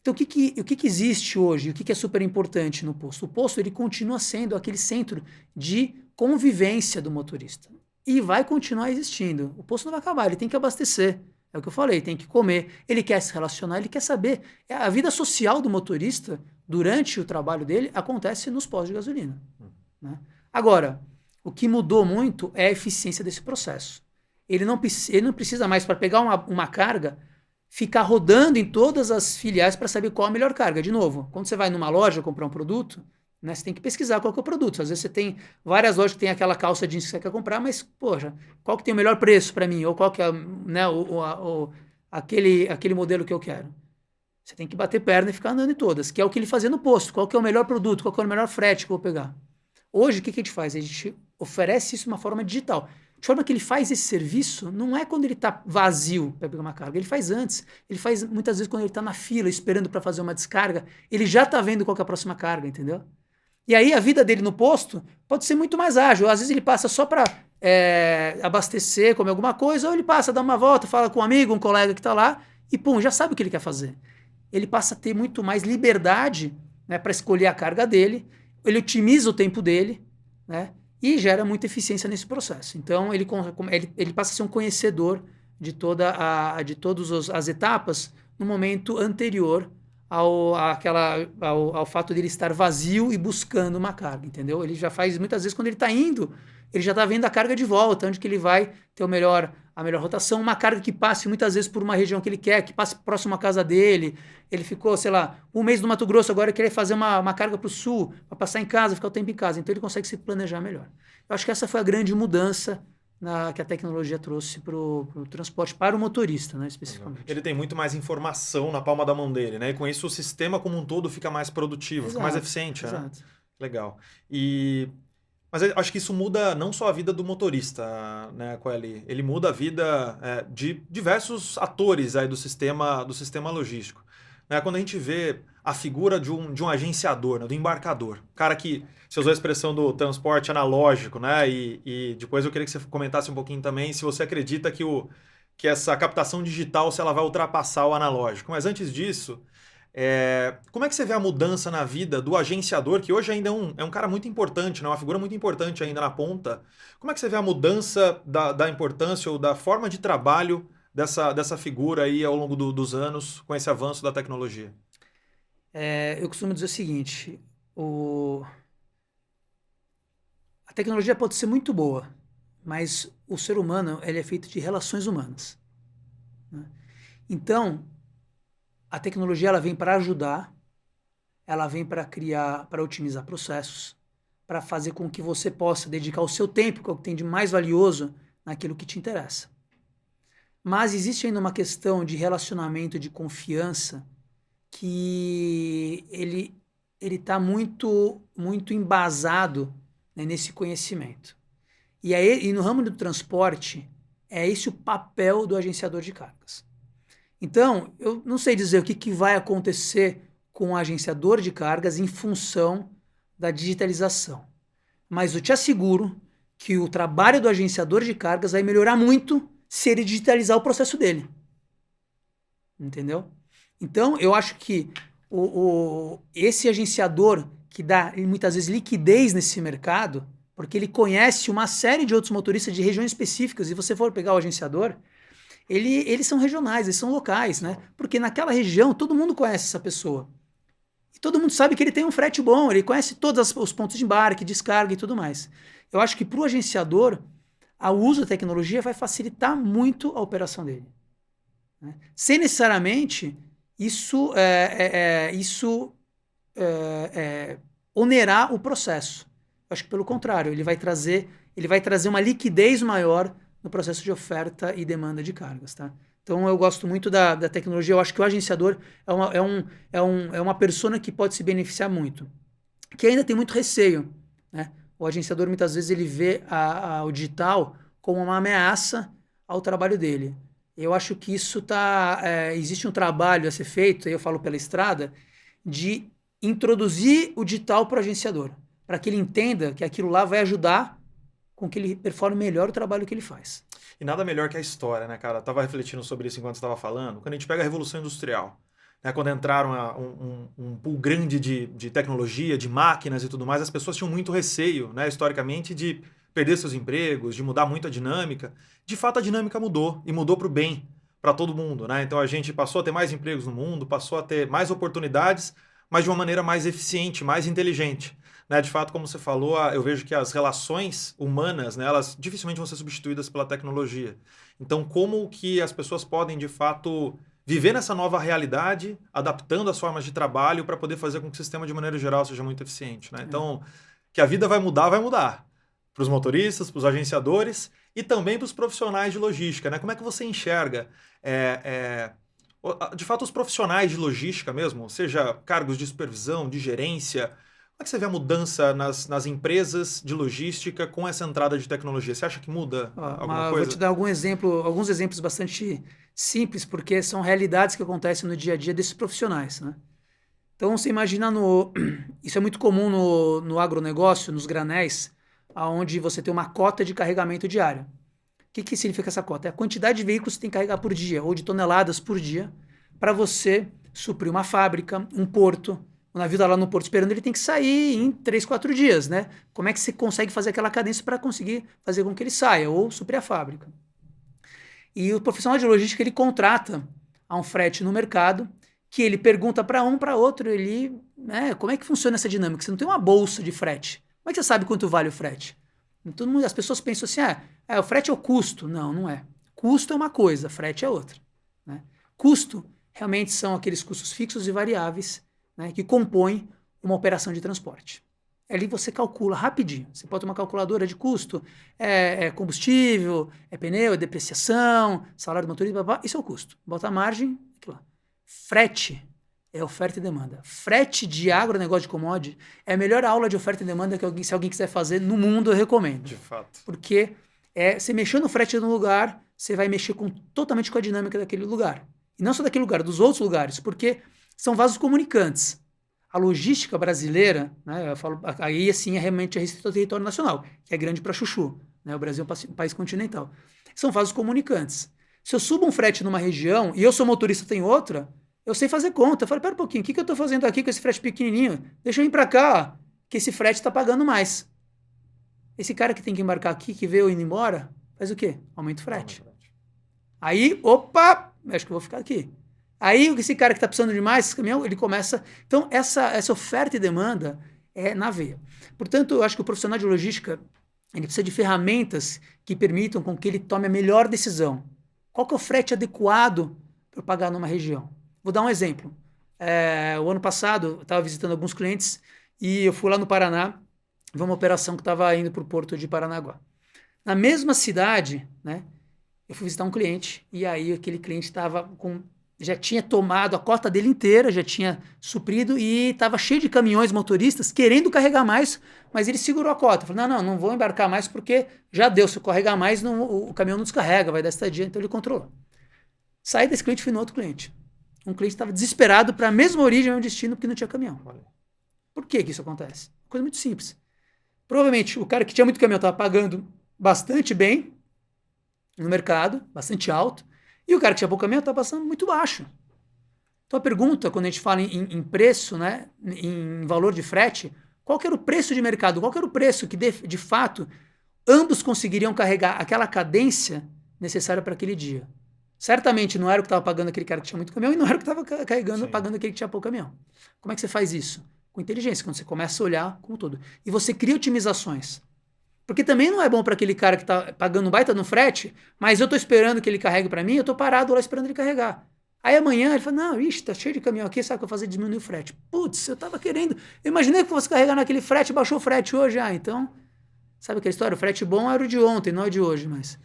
Então, o que existe hoje? O que é super importante no posto? O posto ele continua sendo aquele centro de convivência do motorista. E vai continuar existindo. O posto não vai acabar, ele tem que abastecer. É o que eu falei, tem que comer. Ele quer se relacionar, ele quer saber. A vida social do motorista, durante o trabalho dele, acontece nos postos de gasolina. Né? Agora, o que mudou muito é a eficiência desse processo. Ele não precisa mais, para pegar uma carga, ficar rodando em todas as filiais para saber qual a melhor carga. De novo, quando você vai numa loja comprar um produto, né, você tem que pesquisar qual que é o produto. Às vezes você tem várias lojas que tem aquela calça jeans que você quer comprar, mas, poxa, qual que tem o melhor preço para mim? Ou qual que é, né, aquele modelo que eu quero? Você tem que bater perna e ficar andando em todas, que é o que ele fazia no posto. Qual que é o melhor produto? Qual que é o melhor frete que eu vou pegar? Hoje, o que a gente faz? A gente oferece isso de uma forma digital. De forma que ele faz esse serviço, não é quando ele está vazio para pegar uma carga, ele faz antes. Ele faz muitas vezes quando ele está na fila esperando para fazer uma descarga, ele já está vendo qual que é a próxima carga, entendeu? E aí a vida dele no posto pode ser muito mais ágil. Às vezes ele passa só para abastecer, comer alguma coisa, ou ele passa, dá uma volta, fala com um amigo, um colega que está lá, e pum, já sabe o que ele quer fazer. Ele passa a ter muito mais liberdade, né, para escolher a carga dele, ele otimiza o tempo dele, né? e gera muita eficiência nesse processo. Então, ele passa a ser um conhecedor de todas as etapas no momento anterior ao fato de ele estar vazio e buscando uma carga, entendeu? Ele já faz, muitas vezes, quando ele está indo, ele já está vendo a carga de volta, onde que ele vai ter a melhor rotação, uma carga que passe muitas vezes por uma região que ele quer, que passe próximo à casa dele. Ele ficou, sei lá, um mês no Mato Grosso, agora quer fazer uma carga para o sul, para passar em casa, ficar o tempo em casa. Então ele consegue se planejar melhor. Eu acho que essa foi a grande mudança que a tecnologia trouxe para o transporte, para o motorista, né, especificamente. Ele tem muito mais informação na palma da mão dele, né? E com isso o sistema como um todo fica mais produtivo, fica mais eficiente. Exato. Né? Legal. Mas eu acho que isso muda não só a vida do motorista, né, Coeli? Ele muda a vida de diversos atores aí do sistema logístico. Né? Quando a gente vê a figura de um agenciador, né, do embarcador, cara que, você usou a expressão do transporte analógico, né? E depois eu queria que você comentasse um pouquinho também se você acredita que essa captação digital, se ela vai ultrapassar o analógico. Mas antes disso, como é que você vê a mudança na vida do agenciador, que hoje ainda é um cara muito importante, né? Uma figura muito importante ainda na ponta. Como é que você vê a mudança da importância ou da forma de trabalho dessa figura aí ao longo dos anos com esse avanço da tecnologia? Eu costumo dizer o seguinte, a tecnologia pode ser muito boa, mas o ser humano ele é feito de relações humanas. Né? Então, a tecnologia ela vem para ajudar, ela vem para para otimizar processos, para fazer com que você possa dedicar o seu tempo, que é o que tem de mais valioso, naquilo que te interessa. Mas existe ainda uma questão de relacionamento, de confiança, que ele está muito embasado, né, nesse conhecimento. E no ramo do transporte, é esse o papel do agenciador de cargas. Então, eu não sei dizer o que vai acontecer com o agenciador de cargas em função da digitalização. Mas eu te asseguro que o trabalho do agenciador de cargas vai melhorar muito se ele digitalizar o processo dele. Entendeu? Então, eu acho que esse agenciador que dá muitas vezes liquidez nesse mercado, porque ele conhece uma série de outros motoristas de regiões específicas, e você for pegar o agenciador, eles são regionais, eles são locais, né? Porque naquela região todo mundo conhece essa pessoa. E todo mundo sabe que ele tem um frete bom, ele conhece todos os pontos de embarque, descarga e tudo mais. Eu acho que para o agenciador, o uso da tecnologia vai facilitar muito a operação dele. Né? Sem necessariamente isso onerar o processo. Eu acho que pelo contrário, ele vai trazer uma liquidez maior no processo de oferta e demanda de cargas, tá? Então eu gosto muito da tecnologia, eu acho que o agenciador é uma persona que pode se beneficiar muito, que ainda tem muito receio, né? O agenciador muitas vezes ele vê o digital como uma ameaça ao trabalho dele. Eu acho que isso existe um trabalho a ser feito, aí eu falo pela estrada, de introduzir o digital para o agenciador, para que ele entenda que aquilo lá vai ajudar com que ele performe melhor o trabalho que ele faz. E nada melhor que a história, né, cara? Eu tava refletindo sobre isso enquanto você estava falando. Quando a gente pega a Revolução Industrial, né, quando entraram um pool grande de tecnologia, de máquinas e tudo mais, as pessoas tinham muito receio, né, historicamente, de perder seus empregos, de mudar muito a dinâmica. De fato, a dinâmica mudou, e mudou para o bem, para todo mundo, né? Então a gente passou a ter mais empregos no mundo, passou a ter mais oportunidades, mas de uma maneira mais eficiente, mais inteligente. Né? De fato, como você falou, eu vejo que as relações humanas, né, elas dificilmente vão ser substituídas pela tecnologia. Então, como que as pessoas podem, de fato, viver nessa nova realidade, adaptando as formas de trabalho para poder fazer com que o sistema, de maneira geral, seja muito eficiente. Né? Então, que a vida vai mudar, vai mudar. Para os motoristas, para os agenciadores e também para os profissionais de logística. Né? Como é que você enxerga, de fato, os profissionais de logística mesmo, seja cargos de supervisão, de gerência? Como é que você vê a mudança nas empresas de logística com essa entrada de tecnologia? Você acha que muda alguma coisa? Vou te dar alguns exemplos bastante simples, porque são realidades que acontecem no dia a dia desses profissionais. Né? Então, você imagina, isso é muito comum no agronegócio, nos granéis, onde você tem uma cota de carregamento diário. O que significa essa cota? É a quantidade de veículos que você tem que carregar por dia, ou de toneladas por dia, para você suprir uma fábrica, um porto, O navio está lá no porto esperando, ele tem que sair em 3, 4 dias, né? Como é que você consegue fazer aquela cadência para conseguir fazer com que ele saia ou suprir a fábrica? E o profissional de logística, ele contrata a um frete no mercado, que ele pergunta para um, para outro, né, como é que funciona essa dinâmica? Você não tem uma bolsa de frete. Como é que você sabe quanto vale o frete? Então, as pessoas pensam assim, o frete é o custo. Não, não é. Custo é uma coisa, frete é outra. Né? Custo realmente são aqueles custos fixos e variáveis, né, que compõem uma operação de transporte. Ali você calcula rapidinho. Você pode ter uma calculadora de custo, é combustível, é pneu, é depreciação, salário do motorista, blá, blá, isso é o custo. Bota a margem, aquilo lá. Frete é oferta e demanda. Frete de agronegócio de commodity é a melhor aula de oferta e demanda que se alguém quiser fazer no mundo, eu recomendo. De fato. Porque você mexendo no frete no lugar, você vai mexer totalmente com a dinâmica daquele lugar. E não só daquele lugar, dos outros lugares, porque são vasos comunicantes. A logística brasileira, né, eu falo, aí assim é realmente restrito ao território nacional, que é grande para chuchu. Né, o Brasil é um país continental. São vasos comunicantes. Se eu subo um frete numa região e eu sou motorista tem outra, eu sei fazer conta. Eu falo, pera um pouquinho, o que eu estou fazendo aqui com esse frete pequenininho? Deixa eu ir para cá, ó, que esse frete está pagando mais. Esse cara que tem que embarcar aqui, que veio indo embora, faz o quê? Aumenta o frete. Aí, opa, acho que eu vou ficar aqui. Aí, esse cara que está precisando de mais, esse caminhão, ele começa... Então, essa oferta e demanda é na veia. Portanto, eu acho que o profissional de logística, ele precisa de ferramentas que permitam com que ele tome a melhor decisão. Qual que é o frete adequado para eu pagar numa região? Vou dar um exemplo. O ano passado, eu estava visitando alguns clientes e eu fui lá no Paraná, ver uma operação que estava indo para o porto de Paranaguá. Na mesma cidade, né, eu fui visitar um cliente e aí aquele cliente já tinha tomado a cota dele inteira, já tinha suprido e estava cheio de caminhões motoristas querendo carregar mais, mas ele segurou a cota. Falou, não vou embarcar mais porque já deu, se eu carregar mais o caminhão não descarrega, vai dar estadia, então ele controlou. Saí desse cliente e fui no outro cliente. Um cliente estava desesperado para a mesma origem e o destino porque não tinha caminhão. Por que isso acontece? Coisa muito simples. Provavelmente o cara que tinha muito caminhão estava pagando bastante bem no mercado, bastante alto, e o cara que tinha pouco caminhão estava passando muito baixo. Então a pergunta, quando a gente fala em preço, né, em valor de frete, qual que era o preço de mercado? Qual que era o preço que de fato ambos conseguiriam carregar aquela cadência necessária para aquele dia? Certamente não era o que estava pagando aquele cara que tinha muito caminhão e não era o que estava pagando aquele que tinha pouco caminhão. Como é que você faz isso? Com inteligência, quando você começa a olhar como um todo. E você cria otimizações. Porque também não é bom para aquele cara que está pagando um baita no frete, mas eu estou esperando que ele carregue para mim, eu estou parado lá esperando ele carregar. Aí amanhã ele fala, não, tá cheio de caminhão aqui, sabe o que eu vou fazer? Diminuir o frete. Putz, eu estava querendo, eu imaginei que fosse carregar naquele frete, baixou o frete hoje, então, sabe aquela história? O frete bom era o de ontem, não é o de hoje, mas...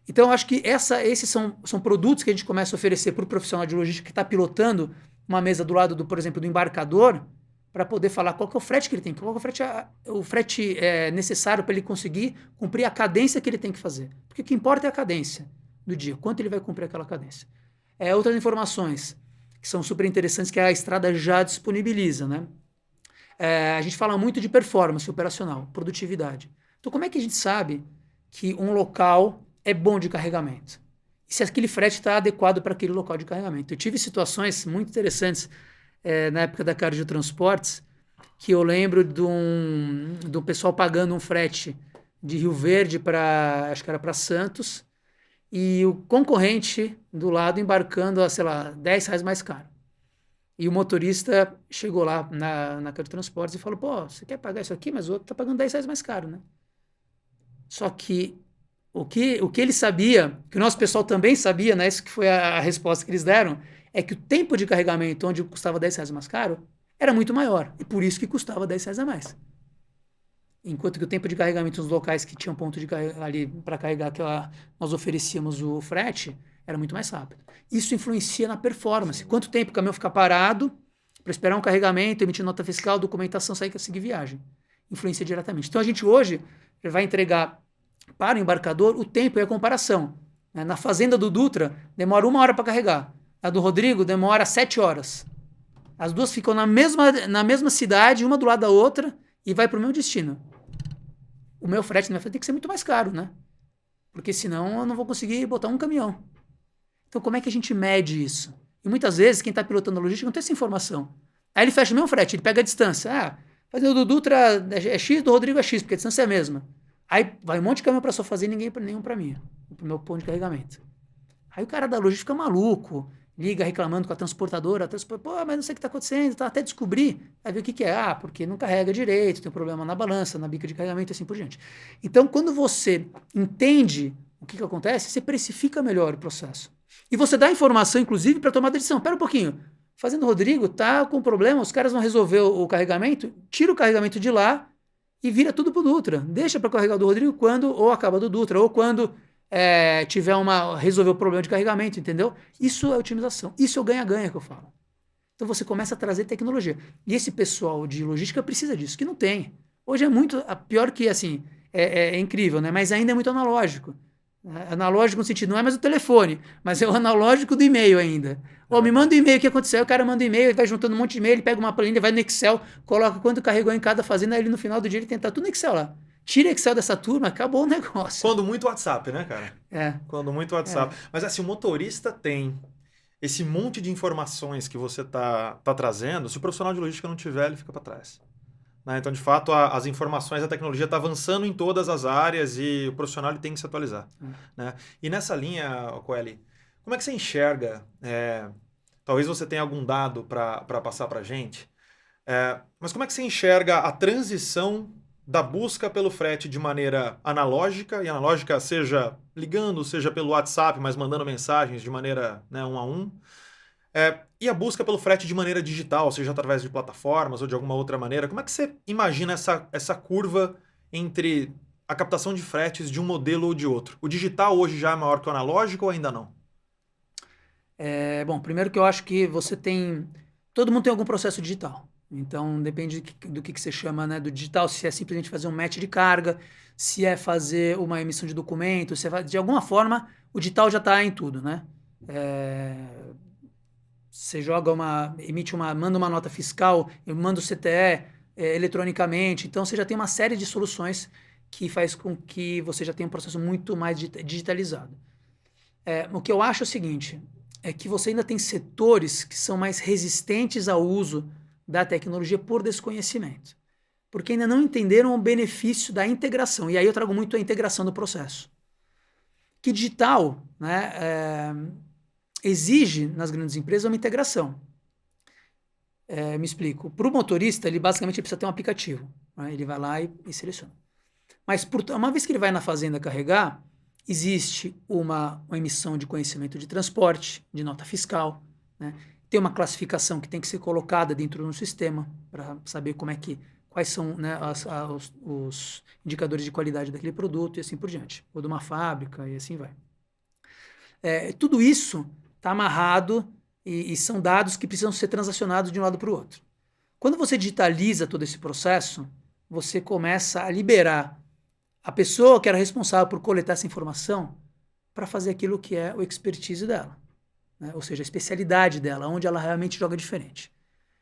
Então eu acho que esses são produtos que a gente começa a oferecer para o profissional de logística que está pilotando uma mesa do lado, por exemplo, do embarcador, para poder falar qual que é o frete que ele tem, qual que é o frete necessário para ele conseguir cumprir a cadência que ele tem que fazer. Porque o que importa é a cadência do dia, quanto ele vai cumprir aquela cadência. Outras informações que são super interessantes que a estrada já disponibiliza, né? A gente fala muito de performance operacional, produtividade. Então como é que a gente sabe que um local é bom de carregamento? E se aquele frete está adequado para aquele local de carregamento? Eu tive situações muito interessantes na época da Cardio Transportes, que eu lembro do pessoal pagando um frete de Rio Verde acho que era para Santos, e o concorrente do lado embarcando a, sei lá, R$10 mais caro. E o motorista chegou lá na Cardio Transportes e falou, pô, você quer pagar isso aqui, mas o outro está pagando R$10 mais caro, né? Só que o que ele sabia, que o nosso pessoal também sabia, né? Isso que foi a resposta que eles deram, é que o tempo de carregamento, onde custava R$10 mais caro, era muito maior. E por isso que custava R$10 a mais. Enquanto que o tempo de carregamento nos locais que tinham ponto de ali para carregar, que nós oferecíamos o frete, era muito mais rápido. Isso influencia na performance. Quanto tempo o caminhão fica parado para esperar um carregamento, emitir nota fiscal, documentação, sair para seguir viagem. Influencia diretamente. Então a gente hoje vai entregar para o embarcador o tempo e a comparação. Na fazenda do Dutra, demora 1 hora para carregar. A do Rodrigo demora 7 horas. As duas ficam na mesma cidade, uma do lado da outra, e vai para o meu destino. O meu frete na minha frente tem que ser muito mais caro, né? Porque senão eu não vou conseguir botar um caminhão. Então como é que a gente mede isso? E muitas vezes quem está pilotando a logística não tem essa informação. Aí ele fecha o mesmo frete, ele pega a distância. Fazendo do Dutra é X, do Rodrigo é X, porque a distância é a mesma. Aí vai um monte de caminhão para sua fazenda e nenhum para mim, pro meu ponto de carregamento. Aí o cara da logística fica maluco, liga reclamando com a transportadora, mas não sei o que está acontecendo, tá, até descobrir, aí ver o que é. Porque não carrega direito, tem um problema na balança, na bica de carregamento e assim por diante. Então, quando você entende o que acontece, você precifica melhor o processo. E você dá informação, inclusive, para tomar decisão. Pera um pouquinho, fazendo Rodrigo, tá com problema, os caras vão resolver o carregamento, tira o carregamento de lá e vira tudo pro Dutra. Deixa para carregar do Rodrigo quando ou acaba do Dutra, ou quando tiver resolver o problema de carregamento, entendeu? Isso é otimização. Isso é o ganha-ganha que eu falo. Então você começa a trazer tecnologia. E esse pessoal de logística precisa disso, que não tem. Hoje é muito, pior que assim, é incrível, né? Mas ainda é muito analógico. Analógico no sentido, não é mais o telefone, mas é o analógico do e-mail ainda. Me manda um e-mail, o que aconteceu? O cara manda um e-mail, ele vai juntando um monte de e-mail, ele pega uma planilha, vai no Excel, coloca quanto carregou em cada fazenda, aí ele no final do dia ele tenta tudo no Excel lá. Tira Excel dessa turma, acabou o negócio. Quando muito WhatsApp, né, cara? Quando muito WhatsApp. Mas assim, o motorista tem esse monte de informações que você tá trazendo, se o profissional de logística não tiver, ele fica para trás. Né? Então, de fato, as informações, a tecnologia está avançando em todas as áreas e o profissional ele tem que se atualizar. Né? E nessa linha, Coeli, como é que você enxerga? Talvez você tenha algum dado para passar para a gente, mas como é que você enxerga a transição da busca pelo frete de maneira analógica, e analógica seja ligando, seja pelo WhatsApp, mas mandando mensagens de maneira, né, 1 a 1, e a busca pelo frete de maneira digital, seja através de plataformas ou de alguma outra maneira. Como é que você imagina essa curva entre a captação de fretes de um modelo ou de outro? O digital hoje já é maior que o analógico ou ainda não? Bom, primeiro que eu acho que todo mundo tem algum processo digital. Então, depende do que você chama, né, do digital, se é simplesmente fazer um match de carga, se é fazer uma emissão de documento, de alguma forma, o digital já está em tudo, né? Você manda uma nota fiscal, manda o CTE eletronicamente, então você já tem uma série de soluções que faz com que você já tenha um processo muito mais digitalizado. O que eu acho é o seguinte, é que você ainda tem setores que são mais resistentes ao uso da tecnologia por desconhecimento, porque ainda não entenderam o benefício da integração, e aí eu trago muito a integração do processo. Que digital, né, exige nas grandes empresas uma integração. Me explico. Para o motorista, ele basicamente precisa ter um aplicativo, né? Ele vai lá e seleciona. Mas uma vez que ele vai na fazenda carregar, existe uma emissão de conhecimento de transporte, de nota fiscal, né? Tem uma classificação que tem que ser colocada dentro do sistema para saber quais são, né, os indicadores de qualidade daquele produto e assim por diante. Ou de uma fábrica e assim vai. Tudo isso está amarrado e são dados que precisam ser transacionados de um lado para o outro. Quando você digitaliza todo esse processo, você começa a liberar a pessoa que era responsável por coletar essa informação para fazer aquilo que é o expertise dela, né? Ou seja, a especialidade dela, onde ela realmente joga diferente.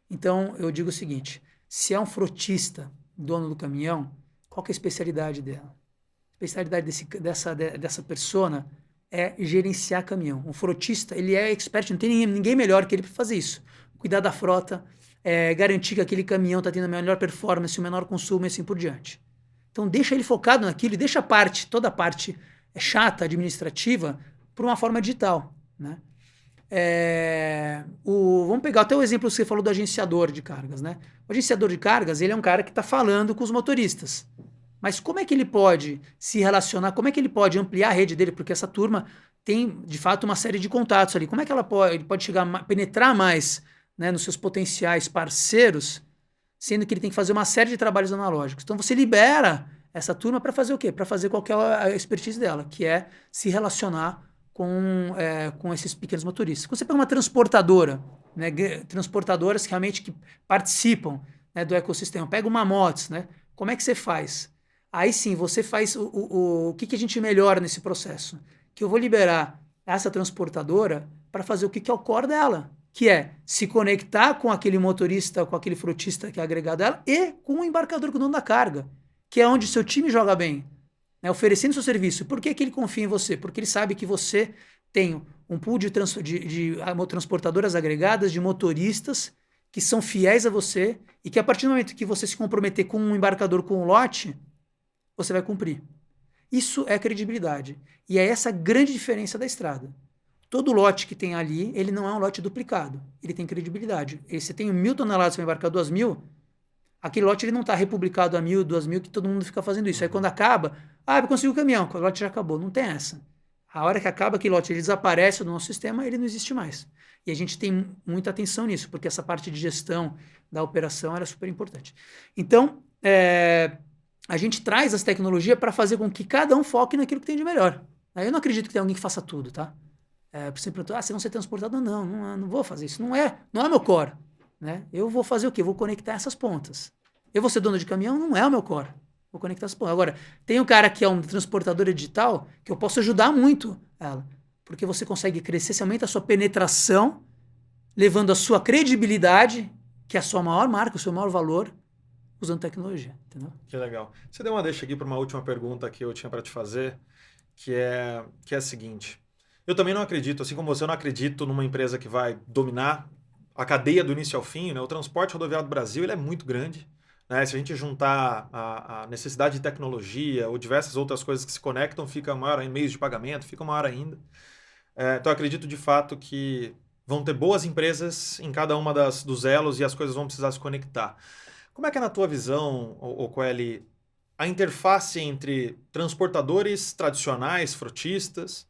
Então, eu digo o seguinte, se é um frotista, dono do caminhão, qual que é a especialidade dela? A especialidade dessa persona é gerenciar caminhão. Um frotista, ele é expert, não tem ninguém melhor que ele para fazer isso. Cuidar da frota, garantir que aquele caminhão está tendo a melhor performance, o menor consumo e assim por diante. Então deixa ele focado naquilo e deixa toda a parte chata, administrativa, por uma forma digital, né? Vamos pegar até o exemplo que você falou do agenciador de cargas, né? O agenciador de cargas, ele é um cara que está falando com os motoristas. Mas como é que ele pode se relacionar, como é que ele pode ampliar a rede dele? Porque essa turma tem, de fato, uma série de contatos ali. Como é que ele pode chegar, penetrar mais, né, nos seus potenciais parceiros, sendo que ele tem que fazer uma série de trabalhos analógicos? Então você libera essa turma para fazer o quê? Para fazer qualquer expertise dela, que é se relacionar com esses pequenos motoristas. Quando você pega uma transportadora, né, transportadoras realmente que participam, né, do ecossistema, pega uma motos, né, como é que você faz? Aí sim, você faz o que a gente melhora nesse processo? Que eu vou liberar essa transportadora para fazer o que é o core dela, que é se conectar com aquele motorista, com aquele frotista que é agregado dela e com o embarcador, com o dono da carga, que é onde seu time joga bem, né, oferecendo seu serviço. Por que ele confia em você? Porque ele sabe que você tem um pool de transportadoras agregadas, de motoristas, que são fiéis a você e que a partir do momento que você se comprometer com um embarcador, com um lote, você vai cumprir. Isso é credibilidade. E é essa a grande diferença da estrada. Todo lote que tem ali, ele não é um lote duplicado. Ele tem credibilidade. E você tem 1.000 toneladas para embarcar 2.000, aquele lote ele não está republicado a 1.000, 2.000, que todo mundo fica fazendo isso. Aí quando acaba, eu consegui o caminhão, o lote já acabou. Não tem essa. A hora que acaba aquele lote, ele desaparece do nosso sistema, ele não existe mais. E a gente tem muita atenção nisso, porque essa parte de gestão da operação era super importante. Então, a gente traz as tecnologias para fazer com que cada um foque naquilo que tem de melhor. Eu não acredito que tenha alguém que faça tudo, tá? Por exemplo, você não ser transportador? Não vou fazer isso. Não é meu core. Né? Eu vou fazer o quê? Eu vou conectar essas pontas. Eu vou ser dono de caminhão? Não é o meu core. Vou conectar essas pontas. Agora, tem um cara que é um transportador digital que eu posso ajudar muito ela. Porque você consegue crescer, você aumenta a sua penetração, levando a sua credibilidade, que é a sua maior marca, o seu maior valor, usando tecnologia. Entendeu? Que legal. Você deu uma deixa aqui para uma última pergunta que eu tinha para te fazer, que é a seguinte. Eu também não acredito, assim como você, eu não acredito numa empresa que vai dominar a cadeia do início ao fim, né? O transporte rodoviário do Brasil ele é muito grande. Né? Se a gente juntar a necessidade de tecnologia ou diversas outras coisas que se conectam, fica maior ainda, meios de pagamento, fica maior ainda. Então eu acredito de fato que vão ter boas empresas em cada uma dos elos e as coisas vão precisar se conectar. Como é que é na tua visão, Coeli, a interface entre transportadores tradicionais, frotistas,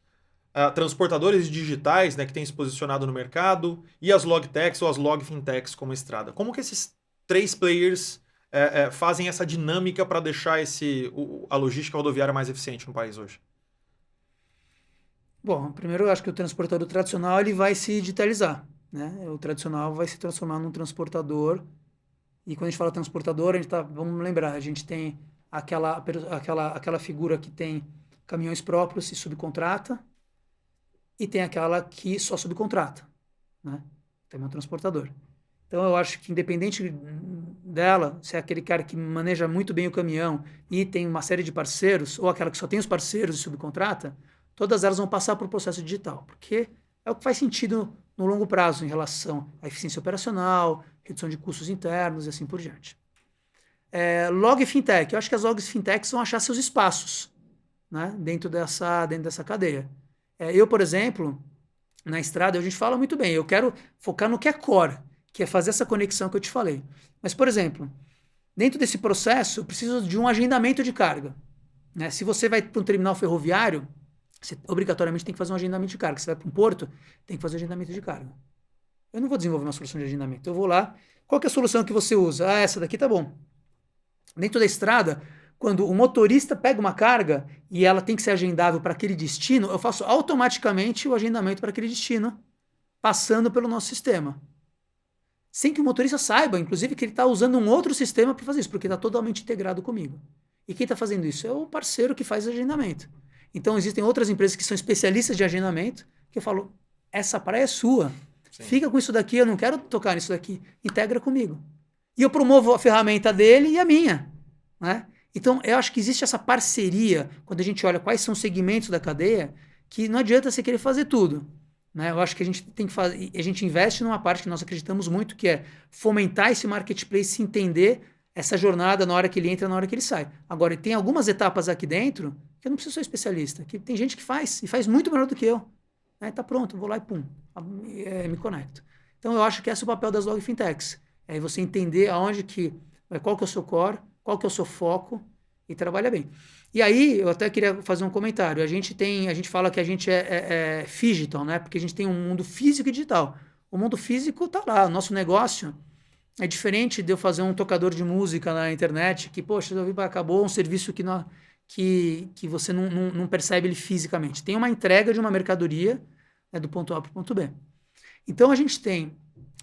transportadores digitais, né, que têm se posicionado no mercado, e as logtechs ou as logfintechs como estrada? Como que esses três players fazem essa dinâmica para deixar a logística rodoviária mais eficiente no país hoje? Bom, primeiro eu acho que o transportador tradicional ele vai se digitalizar. Né? O tradicional vai se transformar num transportador. E quando a gente fala transportador, vamos lembrar, a gente tem aquela figura que tem caminhões próprios e subcontrata, e tem aquela que só subcontrata, né? Também é um transportador. Então eu acho que independente dela, se é aquele cara que maneja muito bem o caminhão e tem uma série de parceiros, ou aquela que só tem os parceiros e subcontrata, todas elas vão passar por processo digital, porque é o que faz sentido no longo prazo em relação à eficiência operacional, redução de custos internos e assim por diante. Log Fintech, eu acho que as logs Fintechs vão achar seus espaços, né, dentro dessa cadeia. Eu, por exemplo, na estrada, a gente fala muito bem, eu quero focar no que é core, que é fazer essa conexão que eu te falei. Mas, por exemplo, dentro desse processo, eu preciso de um agendamento de carga. Né? Se você vai para um terminal ferroviário, você obrigatoriamente tem que fazer um agendamento de carga. Se você vai para um porto, tem que fazer um agendamento de carga. Eu não vou desenvolver uma solução de agendamento. Eu vou lá, qual que é a solução que você usa? Essa daqui tá bom. Dentro da estrada, quando o motorista pega uma carga e ela tem que ser agendável para aquele destino, eu faço automaticamente o agendamento para aquele destino, passando pelo nosso sistema. Sem que o motorista saiba, inclusive, que ele está usando um outro sistema para fazer isso, porque está totalmente integrado comigo. E quem está fazendo isso? É o parceiro que faz o agendamento. Então, existem outras empresas que são especialistas de agendamento, que eu falo, essa praia é sua. Sim. Fica com isso daqui, eu não quero tocar nisso daqui. Integra comigo. E eu promovo a ferramenta dele e a minha. Né? Então, eu acho que existe essa parceria, quando a gente olha quais são os segmentos da cadeia, que não adianta você querer fazer tudo. Né? Eu acho que a gente tem que fazer, a gente investe numa parte que nós acreditamos muito, que é fomentar esse marketplace, entender essa jornada na hora que ele entra, na hora que ele sai. Agora, tem algumas etapas aqui dentro que eu não preciso ser especialista, que tem gente que faz, e faz muito melhor do que eu. Tá pronto, vou lá e pum, me conecto. Então, eu acho que esse é o papel das log fintechs. É você entender qual que é o seu core, qual que é o seu foco e trabalha bem. E aí, eu até queria fazer um comentário. A gente fala que a gente é phygital, né? Porque a gente tem um mundo físico e digital. O mundo físico tá lá, o nosso negócio é diferente de eu fazer um tocador de música na internet, que, poxa, acabou um serviço que você não percebe ele fisicamente. Tem uma entrega de uma mercadoria, né, do ponto A para o ponto B. Então, a gente tem,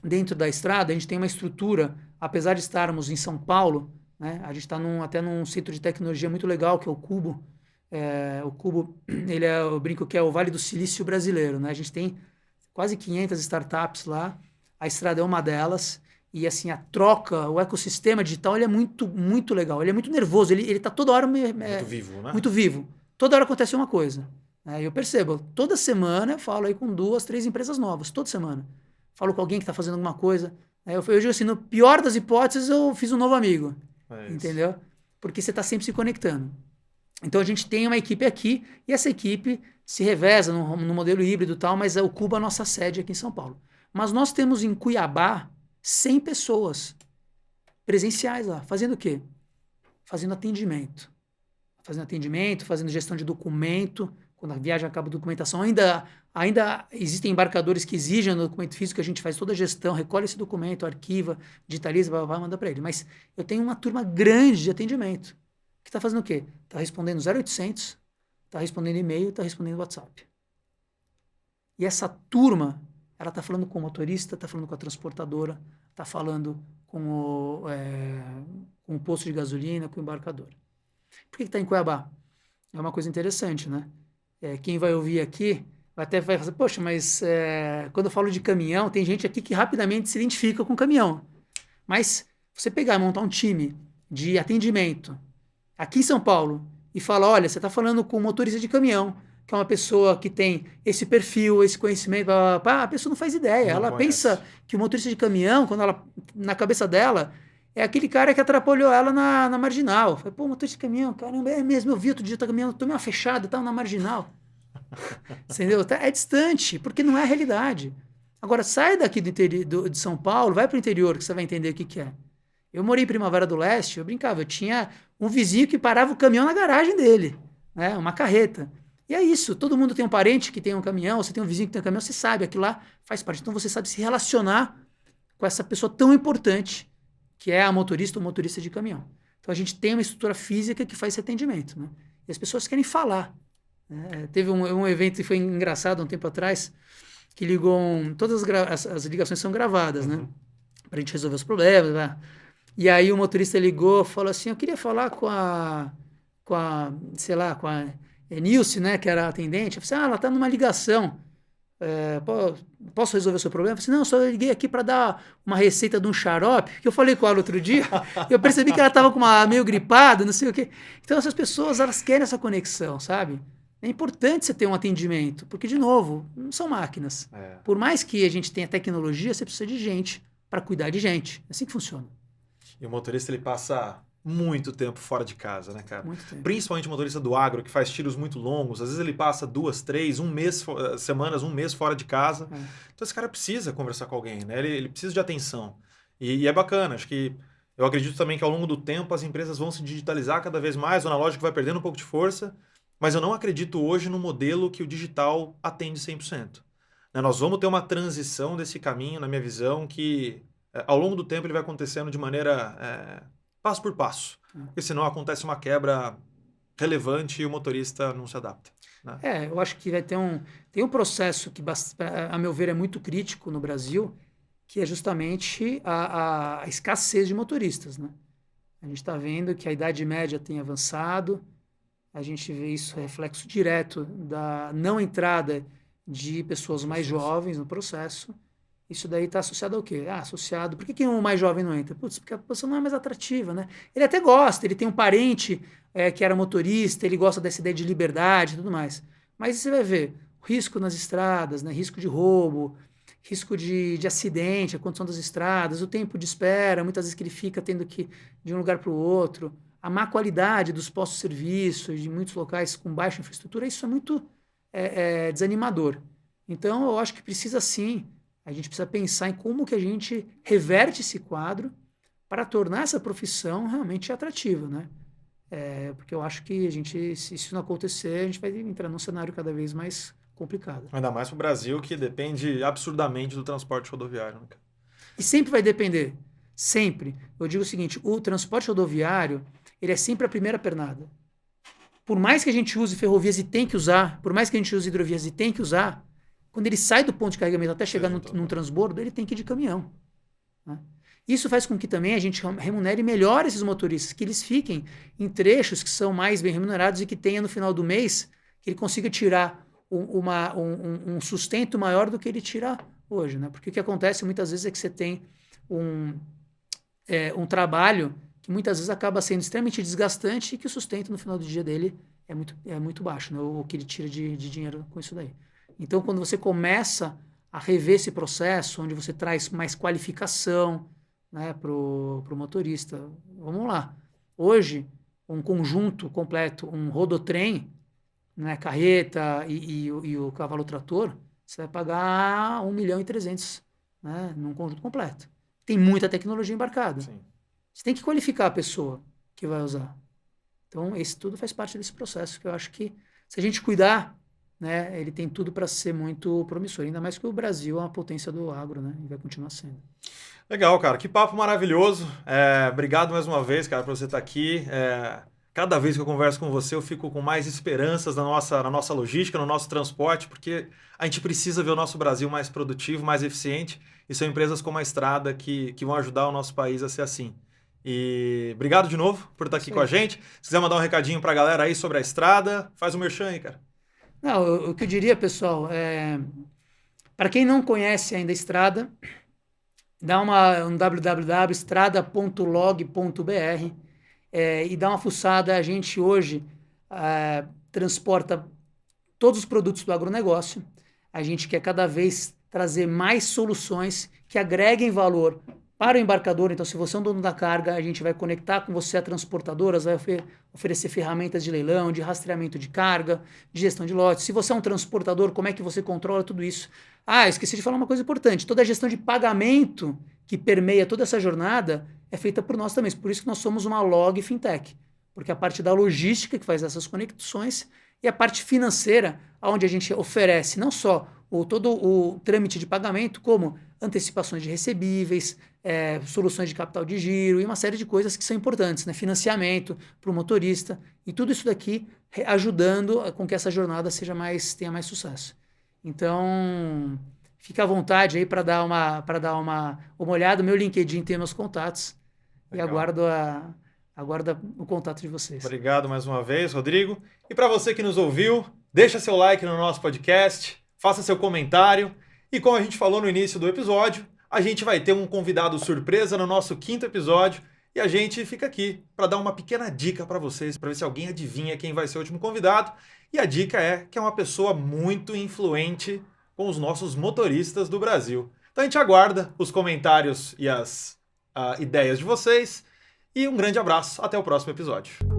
dentro da estrada, a gente tem uma estrutura, apesar de estarmos em São Paulo, né, a gente está até num centro de tecnologia muito legal, que é o Cubo. O Cubo, eu brinco que é o Vale do Silício brasileiro. Né? A gente tem quase 500 startups lá, a estrada é uma delas. E assim, a troca, o ecossistema digital, ele é muito, muito legal. Ele é muito nervoso, ele está toda hora... muito vivo, né? Muito vivo. Toda hora acontece uma coisa. Eu percebo, toda semana eu falo aí com 2, 3 empresas novas, toda semana. Falo com alguém que está fazendo alguma coisa. Eu digo assim, no pior das hipóteses, eu fiz um novo amigo. É isso. Entendeu? Porque você está sempre se conectando. Então a gente tem uma equipe aqui e essa equipe se reveza no modelo híbrido e tal, mas ocupa a nossa sede aqui em São Paulo. Mas nós temos em Cuiabá 100 pessoas presenciais lá. Fazendo o quê? Fazendo atendimento. Fazendo gestão de documento. Quando a viagem acaba a documentação, ainda existem embarcadores que exigem o documento físico, a gente faz toda a gestão, recolhe esse documento, arquiva, digitaliza, vai mandar para ele. Mas eu tenho uma turma grande de atendimento que está fazendo o quê? Está respondendo 0800, está respondendo e-mail, está respondendo WhatsApp. E essa turma, ela está falando com o motorista, está falando com a transportadora, está falando com o posto de gasolina, com o embarcador. Por que está em Cuiabá? É uma coisa interessante, né? Quem vai ouvir aqui vai falar, poxa, mas quando eu falo de caminhão, tem gente aqui que rapidamente se identifica com caminhão. Mas você pegar e montar um time de atendimento aqui em São Paulo e falar, olha, você está falando com um motorista de caminhão, que é uma pessoa que tem esse perfil, esse conhecimento, a pessoa não faz ideia. Ela pensa que o motorista de caminhão, quando ela, na cabeça dela, é aquele cara que atrapalhou ela na marginal. Falei, pô, motorista de caminhão, caramba, é mesmo, eu vi outro dia, tá caminhando, tomei uma fechada, tava na marginal. Entendeu? É distante, porque não é a realidade. Agora, sai daqui de São Paulo, vai pro interior, que você vai entender o que é. Eu morei em Primavera do Leste, eu brincava, eu tinha um vizinho que parava o caminhão na garagem dele, né? Uma carreta. E é isso, todo mundo tem um parente que tem um caminhão, você tem um vizinho que tem um caminhão, você sabe, aquilo lá faz parte. Então você sabe se relacionar com essa pessoa tão importante que é a motorista ou motorista de caminhão. Então a gente tem uma estrutura física que faz esse atendimento, né? E as pessoas querem falar. Né? Teve um evento que foi engraçado um tempo atrás, que ligou todas as ligações são gravadas, né? Pra gente resolver os problemas, né? E aí o motorista ligou, falou assim, eu queria falar com a Nilce, né, que era a atendente. Eu falei assim, ela tá numa ligação. Posso resolver o seu problema? Eu falei assim, não, só liguei aqui para dar uma receita de um xarope, que eu falei com ela outro dia, e eu percebi que ela estava meio gripada, não sei o quê. Então essas pessoas, elas querem essa conexão, sabe? É importante você ter um atendimento, porque, de novo, não são máquinas. Por mais que a gente tenha tecnologia, você precisa de gente para cuidar de gente. É assim que funciona. E o motorista, ele passa muito tempo fora de casa, né, cara? Muito tempo. Principalmente o motorista do agro, que faz tiros muito longos. Às vezes ele passa 2, 3, um mês fora de casa. Então esse cara precisa conversar com alguém, né? Ele precisa de atenção. E é bacana, acho que eu acredito também que ao longo do tempo as empresas vão se digitalizar cada vez mais, o analógico vai perdendo um pouco de força, mas eu não acredito hoje no modelo que o digital atende 100%. Né? Nós vamos ter uma transição desse caminho, na minha visão, que ao longo do tempo ele vai acontecendo de maneira passo por passo, porque senão acontece uma quebra relevante e o motorista não se adapta. Né? Eu acho que tem um processo que, a meu ver, é muito crítico no Brasil, que é justamente a escassez de motoristas. Né? A gente está vendo que a idade média tem avançado, a gente vê isso reflexo direto da não entrada de pessoas mais jovens no processo. Isso daí está associado ao quê? Associado... Por que o mais jovem não entra? Putz, porque a posição não é mais atrativa, né? Ele até gosta, ele tem um parente que era motorista, ele gosta dessa ideia de liberdade e tudo mais. Mas você vai ver risco nas estradas, né? Risco de roubo, risco de acidente, a condição das estradas, o tempo de espera, muitas vezes que ele fica tendo que ir de um lugar para o outro, a má qualidade dos postos de serviço, de muitos locais com baixa infraestrutura, isso é muito desanimador. Então, eu acho que precisa sim... A gente precisa pensar em como que a gente reverte esse quadro para tornar essa profissão realmente atrativa, né? Porque eu acho que se isso não acontecer, a gente vai entrar num cenário cada vez mais complicado. Ainda mais para o Brasil, que depende absurdamente do transporte rodoviário. Né? E sempre vai depender. Sempre. Eu digo o seguinte, o transporte rodoviário, ele é sempre a primeira pernada. Por mais que a gente use ferrovias e tem que usar, por mais que a gente use hidrovias e tem que usar, quando ele sai do ponto de carregamento até chegar num transbordo, ele tem que ir de caminhão. Né? Isso faz com que também a gente remunere melhor esses motoristas, que eles fiquem em trechos que são mais bem remunerados e que tenha no final do mês, que ele consiga tirar um sustento maior do que ele tira hoje. Né? Porque o que acontece muitas vezes é que você tem um trabalho que muitas vezes acaba sendo extremamente desgastante e que o sustento no final do dia dele é muito baixo, né? O que ele tira de dinheiro com isso daí. Então, quando você começa a rever esse processo, onde você traz mais qualificação, né, para o motorista. Vamos lá. Hoje, um conjunto completo, um rodotrem, né, carreta e o cavalo trator, você vai pagar 1.300.000, né, num conjunto completo. Tem muita tecnologia embarcada. Sim. Você tem que qualificar a pessoa que vai usar. Então, isso tudo faz parte desse processo, que eu acho que, se a gente cuidar, né, ele tem tudo para ser muito promissor. Ainda mais que o Brasil é uma potência do agro, né, e vai continuar sendo. Legal, cara. Que papo maravilhoso. Obrigado mais uma vez, cara, por você estar aqui. Cada vez que eu converso com você, eu fico com mais esperanças na nossa logística, no nosso transporte, porque a gente precisa ver o nosso Brasil mais produtivo, mais eficiente, e são empresas como a Estrada que vão ajudar o nosso país a ser assim. E obrigado de novo por estar aqui com a gente. Se quiser mandar um recadinho para a galera aí sobre a Estrada, faz o merchan aí, cara. Não, o que eu diria, pessoal, para quem não conhece ainda a Estrada, dá um www.estrada.log.br e dá uma fuçada. A gente hoje transporta todos os produtos do agronegócio. A gente quer cada vez trazer mais soluções que agreguem valor para o embarcador. Então, se você é um dono da carga, a gente vai conectar com você a transportadoras, vai oferecer ferramentas de leilão, de rastreamento de carga, de gestão de lotes. Se você é um transportador, como é que você controla tudo isso? Esqueci de falar uma coisa importante. Toda a gestão de pagamento que permeia toda essa jornada é feita por nós também. Por isso que nós somos uma log fintech. Porque a parte da logística que faz essas conexões e a parte financeira, onde a gente oferece não só todo o trâmite de pagamento, como antecipações de recebíveis, soluções de capital de giro e uma série de coisas que são importantes, né? Financiamento para o motorista e tudo isso daqui ajudando com que essa jornada tenha mais sucesso. Então, fica à vontade aí para dar uma olhada. Meu LinkedIn tem meus contatos. Legal. E aguardo o contato de vocês. Obrigado mais uma vez, Rodrigo. E para você que nos ouviu, deixa seu like no nosso podcast, faça seu comentário. E como a gente falou no início do episódio, a gente vai ter um convidado surpresa no nosso 5º episódio e a gente fica aqui para dar uma pequena dica para vocês, para ver se alguém adivinha quem vai ser o último convidado. E a dica é que é uma pessoa muito influente com os nossos motoristas do Brasil. Então a gente aguarda os comentários e as ideias de vocês. E um grande abraço, até o próximo episódio.